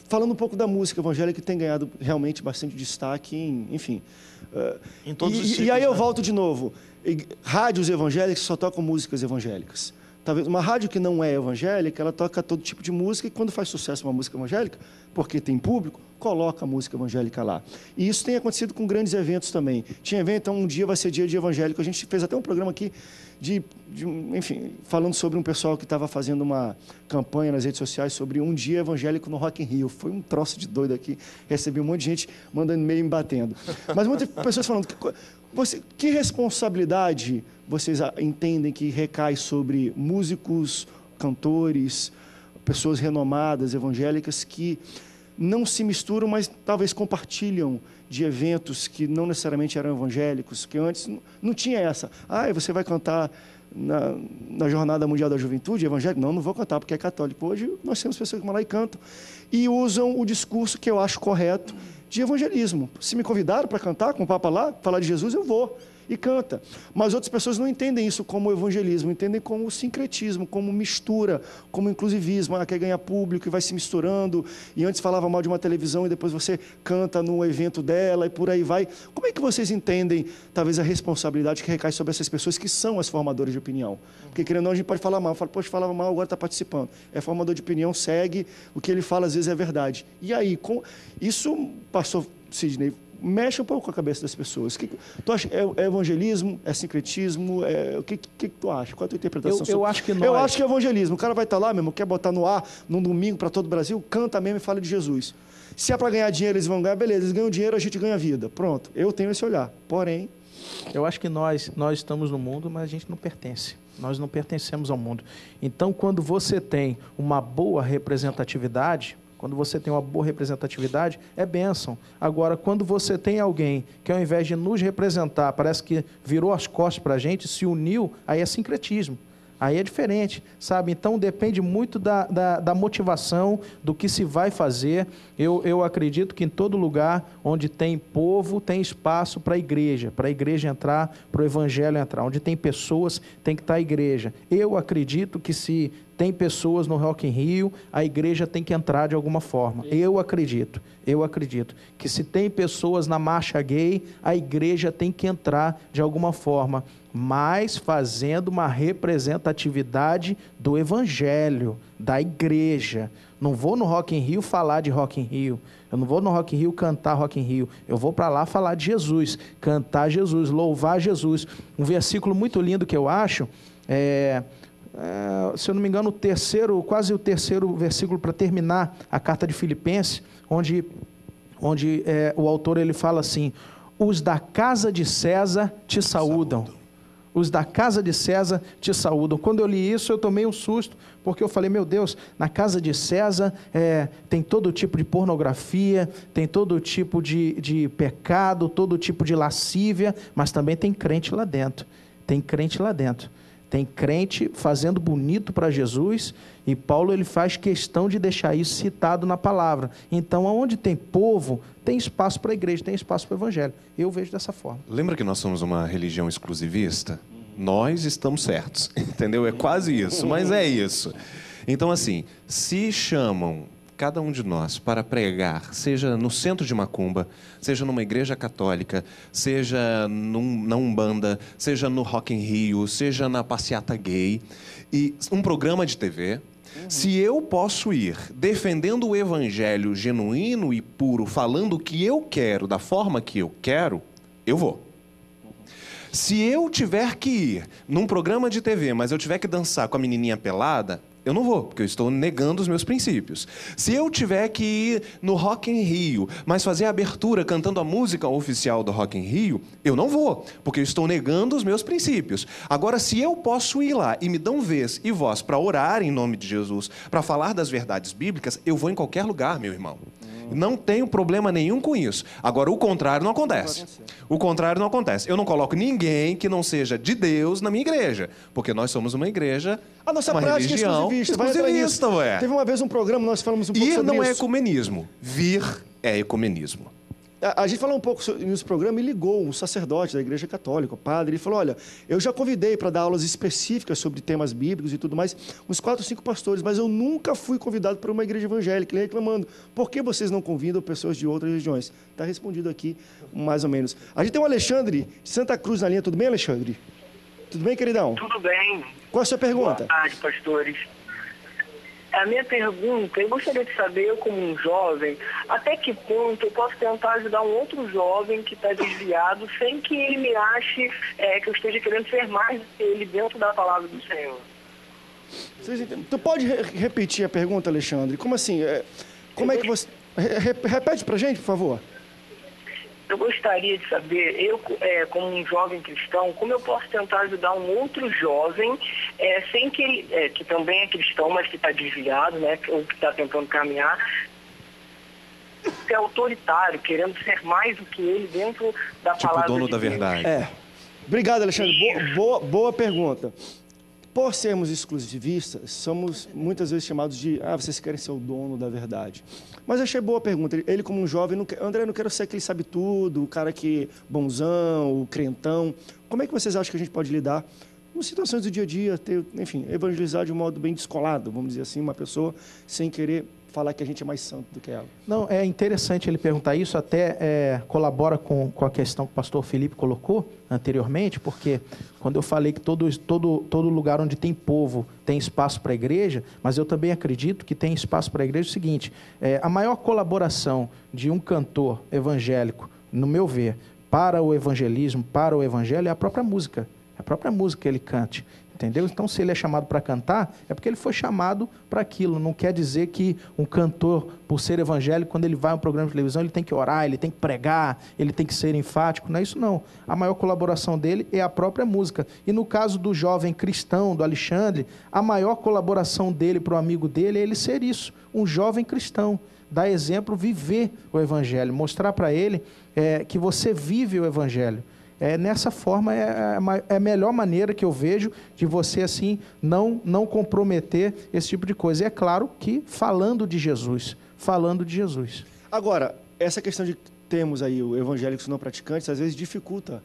falando um pouco da música evangélica, que tem ganhado realmente bastante destaque, enfim... em todos os ciclos, e aí eu né? volto de novo. Rádios evangélicas só tocam músicas evangélicas. Talvez uma rádio que não é evangélica, ela toca todo tipo de música e quando faz sucesso uma música evangélica, porque tem público, coloca a música evangélica lá. E isso tem acontecido com grandes eventos também. Tinha evento, então um dia vai ser dia de evangélico. A gente fez até um programa aqui enfim, falando sobre um pessoal que estava fazendo uma campanha nas redes sociais sobre um dia evangélico no Rock in Rio. Foi um troço de doido aqui. Recebi um monte de gente mandando e-mail me batendo. Mas muitas pessoas falando que responsabilidade vocês entendem que recai sobre músicos, cantores, pessoas renomadas, evangélicas, que não se misturam, mas talvez compartilham de eventos que não necessariamente eram evangélicos, que antes não tinha essa. Você vai cantar na Jornada Mundial da Juventude evangélico? Não vou cantar porque é católico. Hoje nós temos pessoas que vão lá e cantam e usam o discurso que eu acho correto de evangelismo. Se me convidaram para cantar com o Papa lá, falar de Jesus, eu vou e canta. Mas outras pessoas não entendem isso como evangelismo, entendem como sincretismo, como mistura, como inclusivismo. Quer ganhar público e vai se misturando, e antes falava mal de uma televisão e depois você canta no evento dela e por aí vai. Como é que vocês entendem, talvez, a responsabilidade que recai sobre essas pessoas que são as formadoras de opinião? Porque, querendo ou não, a gente pode falar mal. Fala, poxa, falava mal, agora está participando. É formador de opinião, segue, o que ele fala às vezes é verdade. E aí, isso passou, Sidney, mexe um pouco com a cabeça das pessoas. Tu acha, é evangelismo? É sincretismo? O que tu acha? Qual a tua interpretação? Eu acho que Eu acho que é evangelismo. O cara vai estar lá mesmo, quer botar no ar, num domingo para todo o Brasil, canta mesmo e fala de Jesus. Se é para ganhar dinheiro, eles vão ganhar, beleza. Eles ganham dinheiro, a gente ganha vida. Pronto. Eu tenho esse olhar. Porém... Eu acho que nós estamos no mundo, mas a gente não pertence. Nós não pertencemos ao mundo. Então, quando você tem uma boa representatividade, é bênção. Agora, quando você tem alguém que, ao invés de nos representar, parece que virou as costas para a gente, se uniu, aí é sincretismo. Aí é diferente, sabe? Então, depende muito da motivação, do que se vai fazer. Eu acredito que em todo lugar onde tem povo, tem espaço para a igreja entrar, para o evangelho entrar. Onde tem pessoas, tem que estar a igreja. Eu acredito que se tem pessoas no Rock in Rio, a igreja tem que entrar de alguma forma. Eu acredito que se tem pessoas na marcha gay, a igreja tem que entrar de alguma forma, mas fazendo uma representatividade do evangelho, da igreja. Não vou no Rock in Rio falar de Rock in Rio. Eu não vou no Rock in Rio cantar Rock in Rio. Eu vou para lá falar de Jesus, cantar Jesus, louvar Jesus. Um versículo muito lindo que eu acho se eu não me engano, quase o terceiro versículo para terminar a carta de Filipenses, onde o autor ele fala assim: os da casa de César te saúdam. Os da casa de César te saúdam. Quando eu li isso, eu tomei um susto, porque eu falei, meu Deus, na casa de César tem todo tipo de pornografia, tem todo tipo de pecado, todo tipo de lascívia, mas também tem crente lá dentro. Tem crente fazendo bonito para Jesus, e Paulo ele faz questão de deixar isso citado na palavra. Então, onde tem povo, tem espaço para a igreja, tem espaço para o evangelho. Eu vejo dessa forma. Lembra que nós somos uma religião exclusivista? Nós estamos certos, entendeu? É quase isso, mas é isso. Então, assim, se chamam cada um de nós para pregar, seja no centro de Macumba, seja numa igreja católica, seja na Umbanda, seja no Rock in Rio, seja na passeata gay, e um programa de TV, se eu posso ir defendendo o evangelho genuíno e puro, falando o que eu quero, da forma que eu quero, eu vou. Se eu tiver que ir num programa de TV, mas eu tiver que dançar com a menininha pelada, eu não vou, porque eu estou negando os meus princípios. Se eu tiver que ir no Rock in Rio, mas fazer a abertura cantando a música oficial do Rock in Rio, eu não vou, porque eu estou negando os meus princípios. Agora, se eu posso ir lá e me dão vez e voz para orar em nome de Jesus, para falar das verdades bíblicas, eu vou em qualquer lugar, meu irmão. Não tenho problema nenhum com isso. Agora, o contrário não acontece. O contrário não acontece. Eu não coloco ninguém que não seja de Deus na minha igreja, porque nós somos uma igreja, a nossa uma prática religião exclusivista, ué. Teve uma vez um programa, nós falamos um pouco sobre isso. Ir não é ecumenismo. Vir é ecumenismo. A gente falou um pouco nesse programa e ligou um sacerdote da Igreja Católica, o padre, e falou, olha, eu já convidei para dar aulas específicas sobre temas bíblicos e tudo mais, uns 4 ou 5 pastores, mas eu nunca fui convidado para uma igreja evangélica. Ele reclamando, por que vocês não convidam pessoas de outras regiões? Está respondido aqui, mais ou menos. A gente tem o Alexandre de Santa Cruz na linha. Tudo bem, Alexandre? Tudo bem, queridão? Tudo bem. Qual a sua pergunta? Boa tarde, pastores. A minha pergunta, eu gostaria de saber, eu como um jovem, até que ponto eu posso tentar ajudar um outro jovem que está desviado sem que ele me ache que eu esteja querendo ser mais do que ele dentro da palavra do Senhor. Tu pode repetir a pergunta, Alexandre? Como assim? Como é que você... Repete pra gente, por favor. Eu gostaria de saber, eu como um jovem cristão, como eu posso tentar ajudar um outro jovem, sem que ele, que também é cristão, mas que está desviado, né, ou que está tentando caminhar, que é autoritário, querendo ser mais do que ele dentro da palavra dono de da Deus. verdade. Obrigado, Alexandre. Boa pergunta. Por sermos exclusivistas, somos muitas vezes chamados de vocês querem ser o dono da verdade. Mas eu achei boa a pergunta. Ele como um jovem, André, não quero ser aquele sabe tudo, o cara que bonzão, o crentão. Como é que vocês acham que a gente pode lidar com situações do dia a dia, enfim, evangelizar de um modo bem descolado, vamos dizer assim, uma pessoa sem querer falar que a gente é mais santo do que ela? Não, é interessante ele perguntar isso, até colabora com a questão que o pastor Felipe colocou anteriormente, porque quando eu falei que todo lugar onde tem povo tem espaço para a igreja, mas eu também acredito que tem espaço para a igreja o seguinte, a maior colaboração de um cantor evangélico, no meu ver, para o evangelismo, para o evangelho, é a própria música que ele cante. Entendeu? Então, se ele é chamado para cantar, é porque ele foi chamado para aquilo. Não quer dizer que um cantor, por ser evangélico, quando ele vai a um programa de televisão, ele tem que orar, ele tem que pregar, ele tem que ser enfático. Não é isso, não. A maior colaboração dele é a própria música. E no caso do jovem cristão, do Alexandre, a maior colaboração dele para o amigo dele é ele ser isso, um jovem cristão. Dar exemplo, viver o evangelho, mostrar para ele que você vive o evangelho. Nessa forma, é a melhor maneira que eu vejo de você, assim, não comprometer esse tipo de coisa. E é claro que falando de Jesus. Agora, essa questão de termos aí o evangélicos não praticantes, às vezes dificulta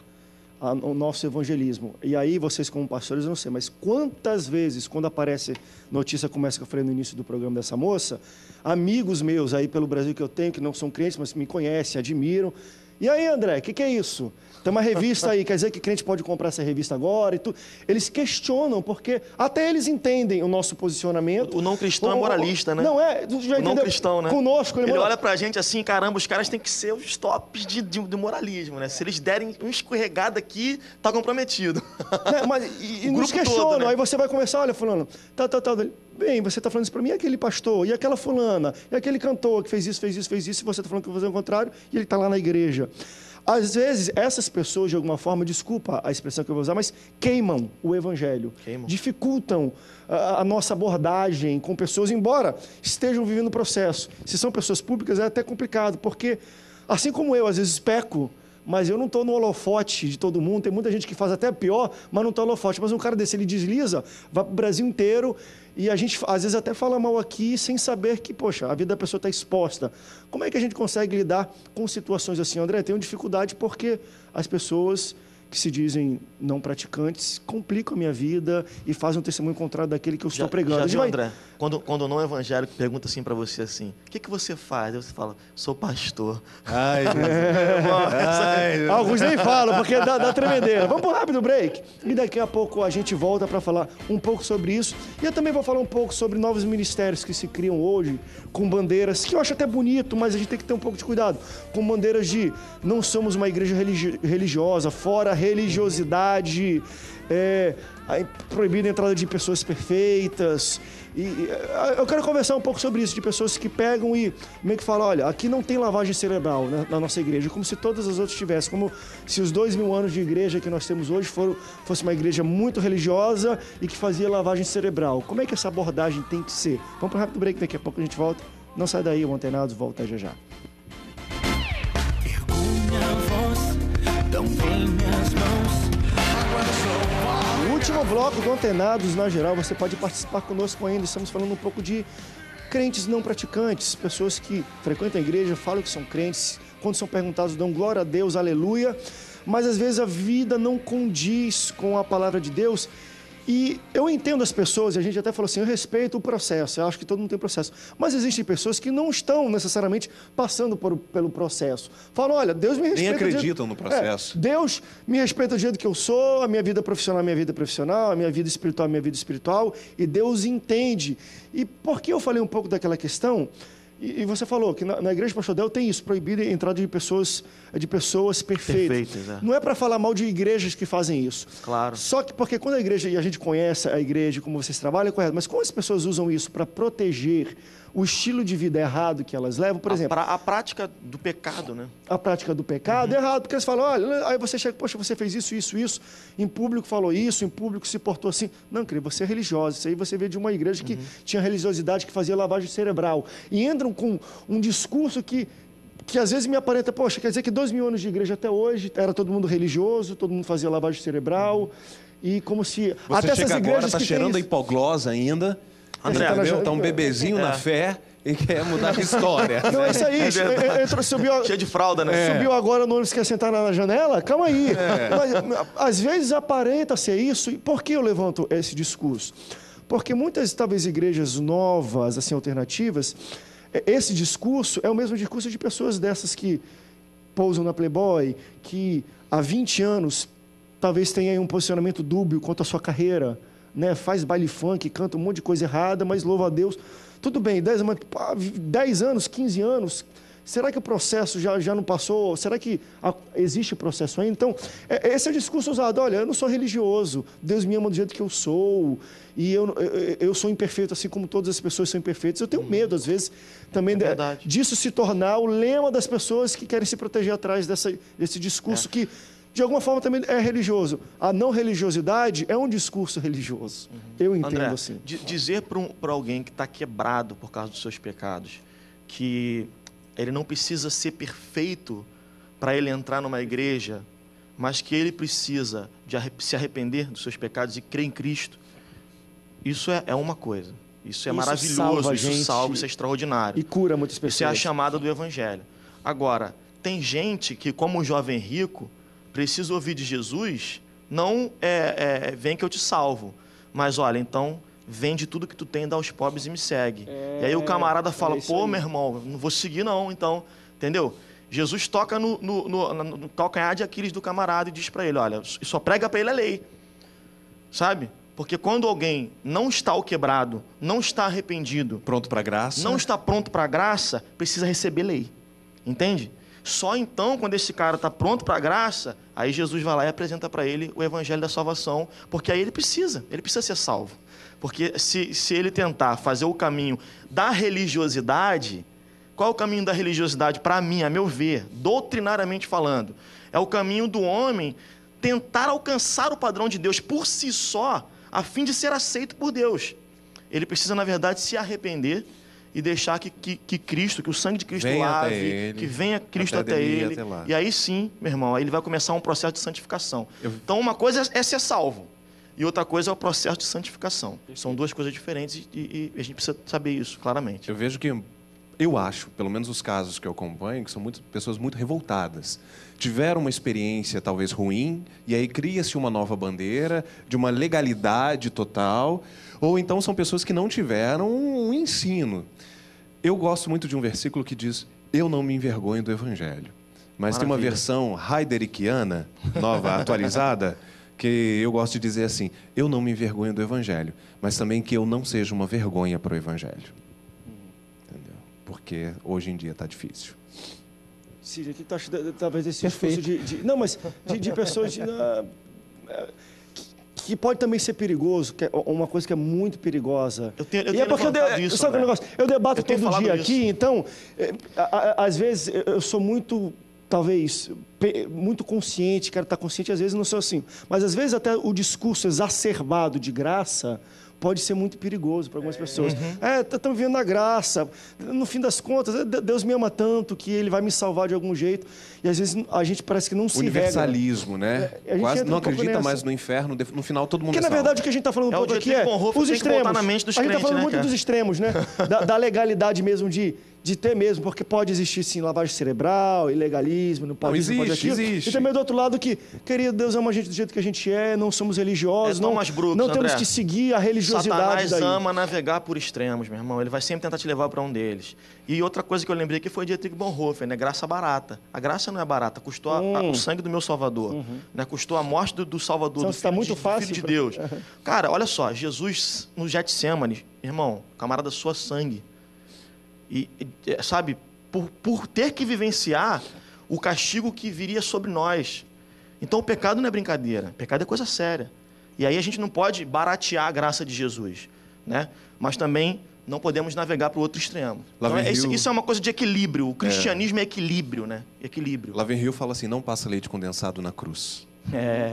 o nosso evangelismo. E aí, vocês como pastores, eu não sei, mas quantas vezes, quando aparece notícia como essa que eu falei no início do programa dessa moça, amigos meus aí pelo Brasil que eu tenho, que não são crentes, mas me conhecem, admiram. E aí, André, o que é isso? Tem uma revista aí, quer dizer que crente pode comprar essa revista agora e tudo. Eles questionam, porque até eles entendem o nosso posicionamento. O não cristão é moralista, né? Não é? O não cristão, né? Conosco. Ele olha pra gente assim, caramba, os caras têm que ser os tops de moralismo, né? Se eles derem uma escorregada aqui, tá comprometido. Mas nos questionam, todo, né? Aí você vai conversar, olha, fulano, bem, você está falando isso para mim, e aquele pastor, e aquela fulana, e aquele cantor que fez isso, e você está falando que eu vou fazer o contrário, e ele está lá na igreja. Às vezes, essas pessoas, de alguma forma, desculpa a expressão que eu vou usar, mas queimam o evangelho, dificultam a nossa abordagem com pessoas, embora estejam vivendo o processo. Se são pessoas públicas, é até complicado, porque, assim como eu, às vezes peco, mas eu não estou no holofote de todo mundo, tem muita gente que faz até pior, mas não está no holofote. Mas um cara desse, ele desliza, vai para o Brasil inteiro, e a gente, às vezes, até fala mal aqui, sem saber que, poxa, a vida da pessoa está exposta. Como é que a gente consegue lidar com situações assim? André, tenho dificuldade porque as pessoas que se dizem não praticantes complicam a minha vida e fazem um testemunho contrário daquele que eu estou pregando. Já viu, André? Quando o não evangélico pergunta assim para você assim, o que você faz? Aí você fala, sou pastor. Ai, Alguns nem falam, porque dá tremedeira. Vamos para um rápido break. E daqui a pouco a gente volta para falar um pouco sobre isso. E eu também vou falar um pouco sobre novos ministérios que se criam hoje, com bandeiras, que eu acho até bonito, mas a gente tem que ter um pouco de cuidado. Com bandeiras de não somos uma igreja religiosa, fora a religiosidade, proibida a entrada de pessoas perfeitas. E eu quero conversar um pouco sobre isso, de pessoas que pegam e meio que falam, olha, aqui não tem lavagem cerebral, né, na nossa igreja, como se todas as outras tivessem, como se os 2000 anos de igreja que nós temos hoje fosse uma igreja muito religiosa e que fazia lavagem cerebral. Como é que essa abordagem tem que ser? Vamos para um rápido break, daqui a pouco a gente volta. Não sai daí, o Antenados volta já já. No último bloco do Antenados, na geral, você pode participar conosco ainda. Estamos falando um pouco de crentes não praticantes, pessoas que frequentam a igreja, falam que são crentes, quando são perguntados dão glória a Deus, aleluia, mas às vezes a vida não condiz com a palavra de Deus. E eu entendo as pessoas, e a gente até falou assim, eu respeito o processo, eu acho que todo mundo tem processo, mas existem pessoas que não estão necessariamente passando pelo processo. Falam, olha, Deus me respeita. Nem acreditam no processo. Deus me respeita do jeito que eu sou, a minha vida profissional é a minha vida profissional, a minha vida espiritual é a minha vida espiritual, e Deus entende. E por que eu falei um pouco daquela questão? E você falou que na igreja do Pastor Del tem isso, proibida a entrada de pessoas perfeitas. Não é para falar mal de igrejas que fazem isso. Claro. Só que porque quando a igreja, e a gente conhece a igreja, como vocês trabalham, é correto, mas como as pessoas usam isso para proteger o estilo de vida errado que elas levam, por exemplo... A prática do pecado, né? A prática do pecado é errado, porque eles falam, olha, aí você chega, poxa, você fez isso, em público falou isso, em público se portou assim. Não, querido, você é religioso. Isso aí você veio de uma igreja que tinha religiosidade, que fazia lavagem cerebral. E entram com um discurso que às vezes me aparenta, poxa, quer dizer que 2000 anos de igreja até hoje, era todo mundo religioso, todo mundo fazia lavagem cerebral, e como se... Você até chega essas igrejas agora, tá que cheirando a hipoglose ainda, André, tá um bebezinho na fé e quer mudar a história. Não, é isso aí. Subiu, cheio de fralda, né? Subiu agora no ônibus, quer sentar na janela? Calma aí. Mas, às vezes aparenta ser isso. E por que eu levanto esse discurso? Porque muitas, talvez, igrejas novas, assim, alternativas, esse discurso é o mesmo discurso de pessoas dessas que pousam na Playboy, que há 20 anos talvez tenham um posicionamento dúbio quanto à sua carreira, né? Faz baile funk, canta um monte de coisa errada, mas louva a Deus. Tudo bem, 10 anos, 15 anos, Será que o processo já não passou? Será que existe processo ainda? Então, esse é o discurso usado. Olha, eu não sou religioso, Deus me ama do jeito que eu sou, e eu sou imperfeito, assim como todas as pessoas são imperfeitas. Eu tenho medo, às vezes, também disso se tornar o lema das pessoas que querem se proteger atrás desse discurso que, de alguma forma, também é religioso. A não religiosidade é um discurso religioso. Eu entendo André, assim. Dizer para alguém que está quebrado por causa dos seus pecados que ele não precisa ser perfeito para ele entrar numa igreja, mas que ele precisa se arrepender dos seus pecados e crer em Cristo, isso é uma coisa. Isso é maravilhoso, isso salva, isso é extraordinário. E cura muitas pessoas. Isso é a chamada do Evangelho. Agora, tem gente que, como o jovem rico, precisa ouvir de Jesus, não vem que eu te salvo, mas olha, então vende tudo que tu tem, dá aos pobres e me segue. E aí o camarada fala, pô, meu irmão, não vou seguir não, então, entendeu? Jesus toca no calcanhar de Aquiles do camarada e diz para ele, olha, só prega para ele a lei, sabe? Porque quando alguém não está quebrado, não está arrependido, pronto para a graça, não está pronto para a graça, precisa receber lei, entende? Só então, quando esse cara está pronto para a graça, aí Jesus vai lá e apresenta para ele o evangelho da salvação, porque aí ele precisa ser salvo. Porque se ele tentar fazer o caminho da religiosidade, qual é o caminho da religiosidade para mim, a meu ver, doutrinariamente falando? É o caminho do homem tentar alcançar o padrão de Deus por si só, a fim de ser aceito por Deus. Ele precisa, na verdade, se arrepender e deixar que Cristo, que o sangue de Cristo lave, que venha Cristo até ele. E aí sim, meu irmão, aí ele vai começar um processo de santificação. Então, uma coisa é ser salvo, e outra coisa é o processo de santificação. São duas coisas diferentes e a gente precisa saber isso, claramente. Eu vejo que, eu acho, pelo menos os casos que eu acompanho, que são pessoas muito revoltadas. Tiveram uma experiência talvez ruim, e aí cria-se uma nova bandeira de uma legalidade total, ou então são pessoas que não tiveram um ensino. Eu gosto muito de um versículo que diz, eu não me envergonho do Evangelho. Mas tem uma versão heideggeriana, nova, atualizada, que eu gosto de dizer assim, eu não me envergonho do Evangelho, mas também que eu não seja uma vergonha para o Evangelho. Entendeu? Porque hoje em dia está difícil. Cília, o que tu acha talvez desse discurso não, mas de pessoas que pode também ser perigoso, que é uma coisa que é muito perigosa. Eu tenho levantado isso, sabe o negócio? Eu debato todo dia aqui, então, às vezes eu sou muito, talvez, muito consciente, quero estar consciente, às vezes não sou assim. Mas às vezes até o discurso exacerbado de graça pode ser muito perigoso para algumas pessoas. Estão vivendo a graça. No fim das contas, Deus me ama tanto que Ele vai me salvar de algum jeito. E às vezes a gente parece que não se universalismo, né? Quase não acredita mais no inferno. No final todo mundo Porque, na verdade, o que a gente está falando um pouco aqui é os extremos. A gente está falando muito dos extremos, né? Da legalidade mesmo de ter mesmo, porque pode existir, sim, lavagem cerebral, ilegalismo, não pode isso, não pode aquilo. Existe. E também do outro lado que, querido, Deus ama a gente do jeito que a gente não somos religiosos, não temos que seguir a religiosidade. Satanás ama navegar por extremos, meu irmão. Ele vai sempre tentar te levar para um deles. E outra coisa que eu lembrei aqui foi de Dietrich Bonhoeffer, né? Graça barata. A graça não é barata, custou o sangue do meu Salvador, né? Custou a morte do Salvador, do filho de Deus. Cara, olha só, Jesus no Getsemane, irmão, camarada, sua sangue. E sabe, por ter que vivenciar o castigo que viria sobre nós. Então o pecado não é brincadeira, o pecado é coisa séria. E aí a gente não pode baratear a graça de Jesus, né? Mas também não podemos navegar para o outro extremo. Então, isso é uma coisa de equilíbrio. O cristianismo é equilíbrio, né? Equilíbrio. Laverne Hill fala assim, não passa leite condensado na cruz.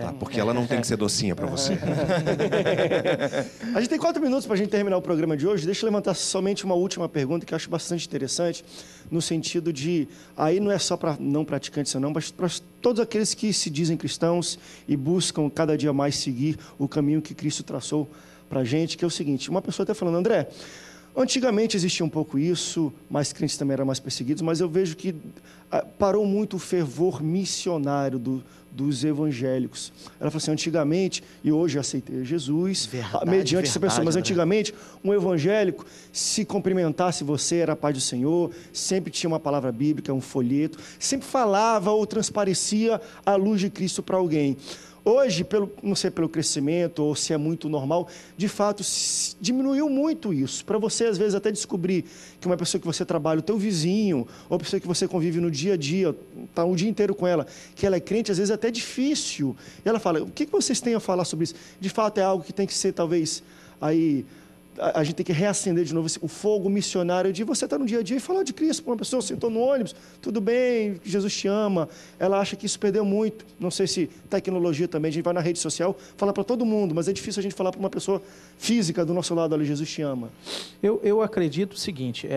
Tá? Porque ela não tem que ser docinha para você. A gente tem 4 minutos para a gente terminar o programa de hoje. Deixa eu levantar somente uma última pergunta que eu acho bastante interessante, no sentido de, aí não é só para não praticantes, não, mas para todos aqueles que se dizem cristãos e buscam cada dia mais seguir o caminho que Cristo traçou para a gente, que é o seguinte, uma pessoa está falando, André, antigamente existia um pouco isso, mais crentes também eram mais perseguidos, mas eu vejo que parou muito o fervor missionário dos evangélicos. Ela falou assim, antigamente, e hoje eu aceitei Jesus, mediante essa pessoa, mas antigamente, um evangélico, se cumprimentasse você, era a paz do Senhor, sempre tinha uma palavra bíblica, um folheto, sempre falava ou transparecia a luz de Cristo para alguém. Hoje, não sei pelo crescimento ou se é muito normal, de fato, diminuiu muito isso. Para você, às vezes, até descobrir que uma pessoa que você trabalha, o teu vizinho, ou a pessoa que você convive no dia a dia, está o dia inteiro com ela, que ela é crente, às vezes é até difícil. E ela fala, o que vocês têm a falar sobre isso? De fato, é algo que tem que ser, talvez, aí... A gente tem que reacender de novo o fogo missionário de você estar no dia a dia e falar de Cristo para uma pessoa, sentou no ônibus, tudo bem, Jesus te ama. Ela acha que isso perdeu muito. Não sei se tecnologia também, a gente vai na rede social, fala para todo mundo, mas é difícil a gente falar para uma pessoa física do nosso lado, olha, Jesus te ama. Eu acredito o seguinte,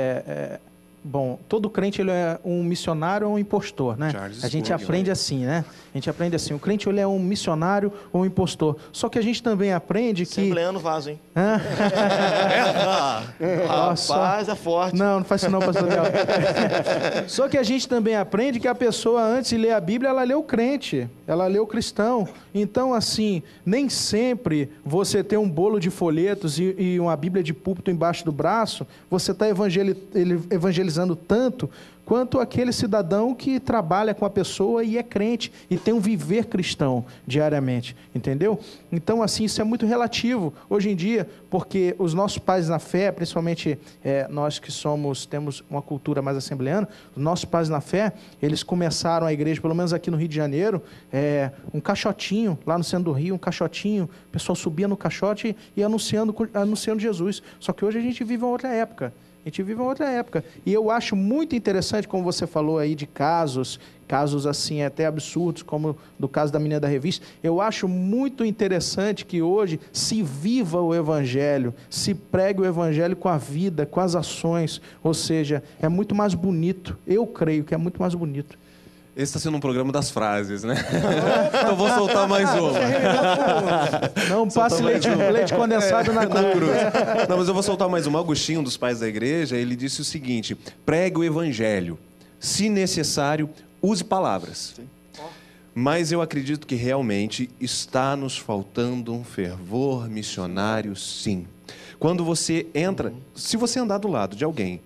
bom, todo crente ele é um missionário ou um impostor, né? A gente aprende assim, né? A gente aprende assim, o crente ele é um missionário ou um impostor. Só que a gente também aprende que... Assembleando vaso, hein? Rapaz, é forte. Não faz isso não, pastor Del. Só que a gente também aprende que a pessoa, antes de ler a Bíblia, ela lê o crente, ela lê o cristão. Então, assim, nem sempre você tem um bolo de folhetos e uma Bíblia de púlpito embaixo do braço, você está evangelizando tanto quanto aquele cidadão que trabalha com a pessoa e é crente e tem um viver cristão diariamente, entendeu? Então, assim, isso é muito relativo hoje em dia, porque os nossos pais na fé, principalmente nós que temos uma cultura mais assembleana, os nossos pais na fé, eles começaram a igreja, pelo menos aqui no Rio de Janeiro, um caixotinho, lá no centro do Rio, um caixotinho, o pessoal subia no caixote e anunciando Jesus. Só que hoje a gente vive uma outra época. E eu acho muito interessante, como você falou aí de casos assim até absurdos, como do caso da menina da revista. Eu acho muito interessante que hoje se viva o Evangelho, se pregue o Evangelho com a vida, com as ações. Ou seja, é muito mais bonito. Eu creio que é muito mais bonito. Esse está sendo um programa das frases, né? Então vou soltar mais uma. Não passe leite condensado na cruz. Não, mas eu vou soltar mais uma. Agostinho, um dos pais da igreja, ele disse o seguinte: pregue o evangelho. Se necessário, use palavras. Mas eu acredito que realmente está nos faltando um fervor missionário, sim. Quando você entra, se você andar do lado de alguém,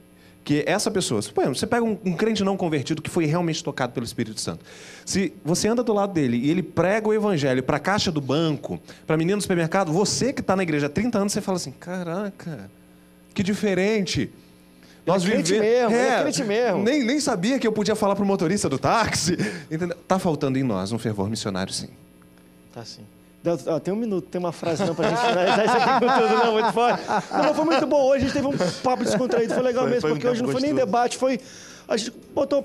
que essa pessoa, você pega um crente não convertido que foi realmente tocado pelo Espírito Santo. Se você anda do lado dele e ele prega o evangelho para a caixa do banco, para a menina do supermercado, você que está na igreja há 30 anos, você fala assim, caraca, que diferente. Nós vivemos... É crente mesmo. Nem sabia que eu podia falar para o motorista do táxi. Está faltando em nós um fervor missionário, sim. Tá sim. Tem um minuto, tem uma frase não pra gente finalizar isso aqui com tudo, não, muito forte. Não, foi muito bom hoje, a gente teve um papo descontraído, foi legal mesmo, porque hoje não foi nem debate, a gente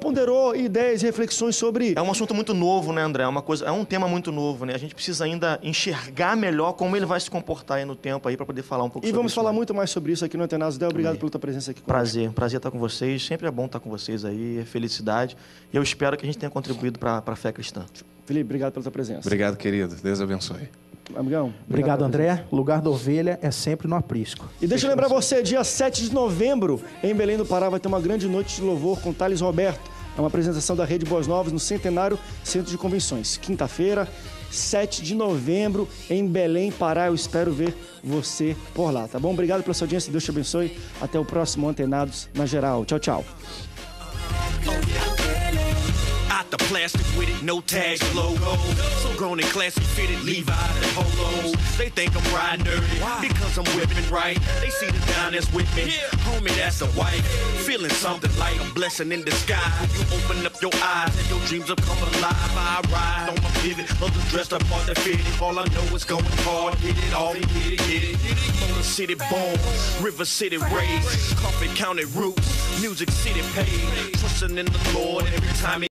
ponderou ideias e reflexões sobre... É um assunto muito novo, né, André? É um tema muito novo, né? A gente precisa ainda enxergar melhor como ele vai se comportar aí no tempo aí para poder falar um pouco sobre isso. E vamos falar muito mais sobre isso aqui no Antenados. Del, obrigado pela tua presença aqui conosco. Prazer estar com vocês. Sempre é bom estar com vocês aí, é felicidade. E eu espero que a gente tenha contribuído para a fé cristã. Felipe, obrigado pela tua presença. Obrigado, querido. Deus abençoe. Amigão. Obrigado, André. Lugar da ovelha é sempre no aprisco. E deixa eu lembrar você, dia 7 de novembro, em Belém do Pará, vai ter uma grande noite de louvor com Thales Roberto. É uma apresentação da Rede Boas Novas no Centenário Centro de Convenções. Quinta-feira, 7 de novembro, em Belém, Pará. Eu espero ver você por lá, tá bom? Obrigado pela sua audiência. Deus te abençoe. Até o próximo Antenados na Geral. Tchau, tchau. The plastic with it, no tags, logo. So grown and classy fitted, Levi and Polo. They think I'm riding dirty because I'm whipping right. They see the down that's with me, homie, that's the wife. Feeling something like a blessing in disguise. You open up your eyes and your dreams will come alive. I ride on my pivot, others dressed up on the fitted. All I know is going hard, get it all, get it. Motor City born, River City raised, Coffee County roots, Music City paid. Trusting in the Lord every time.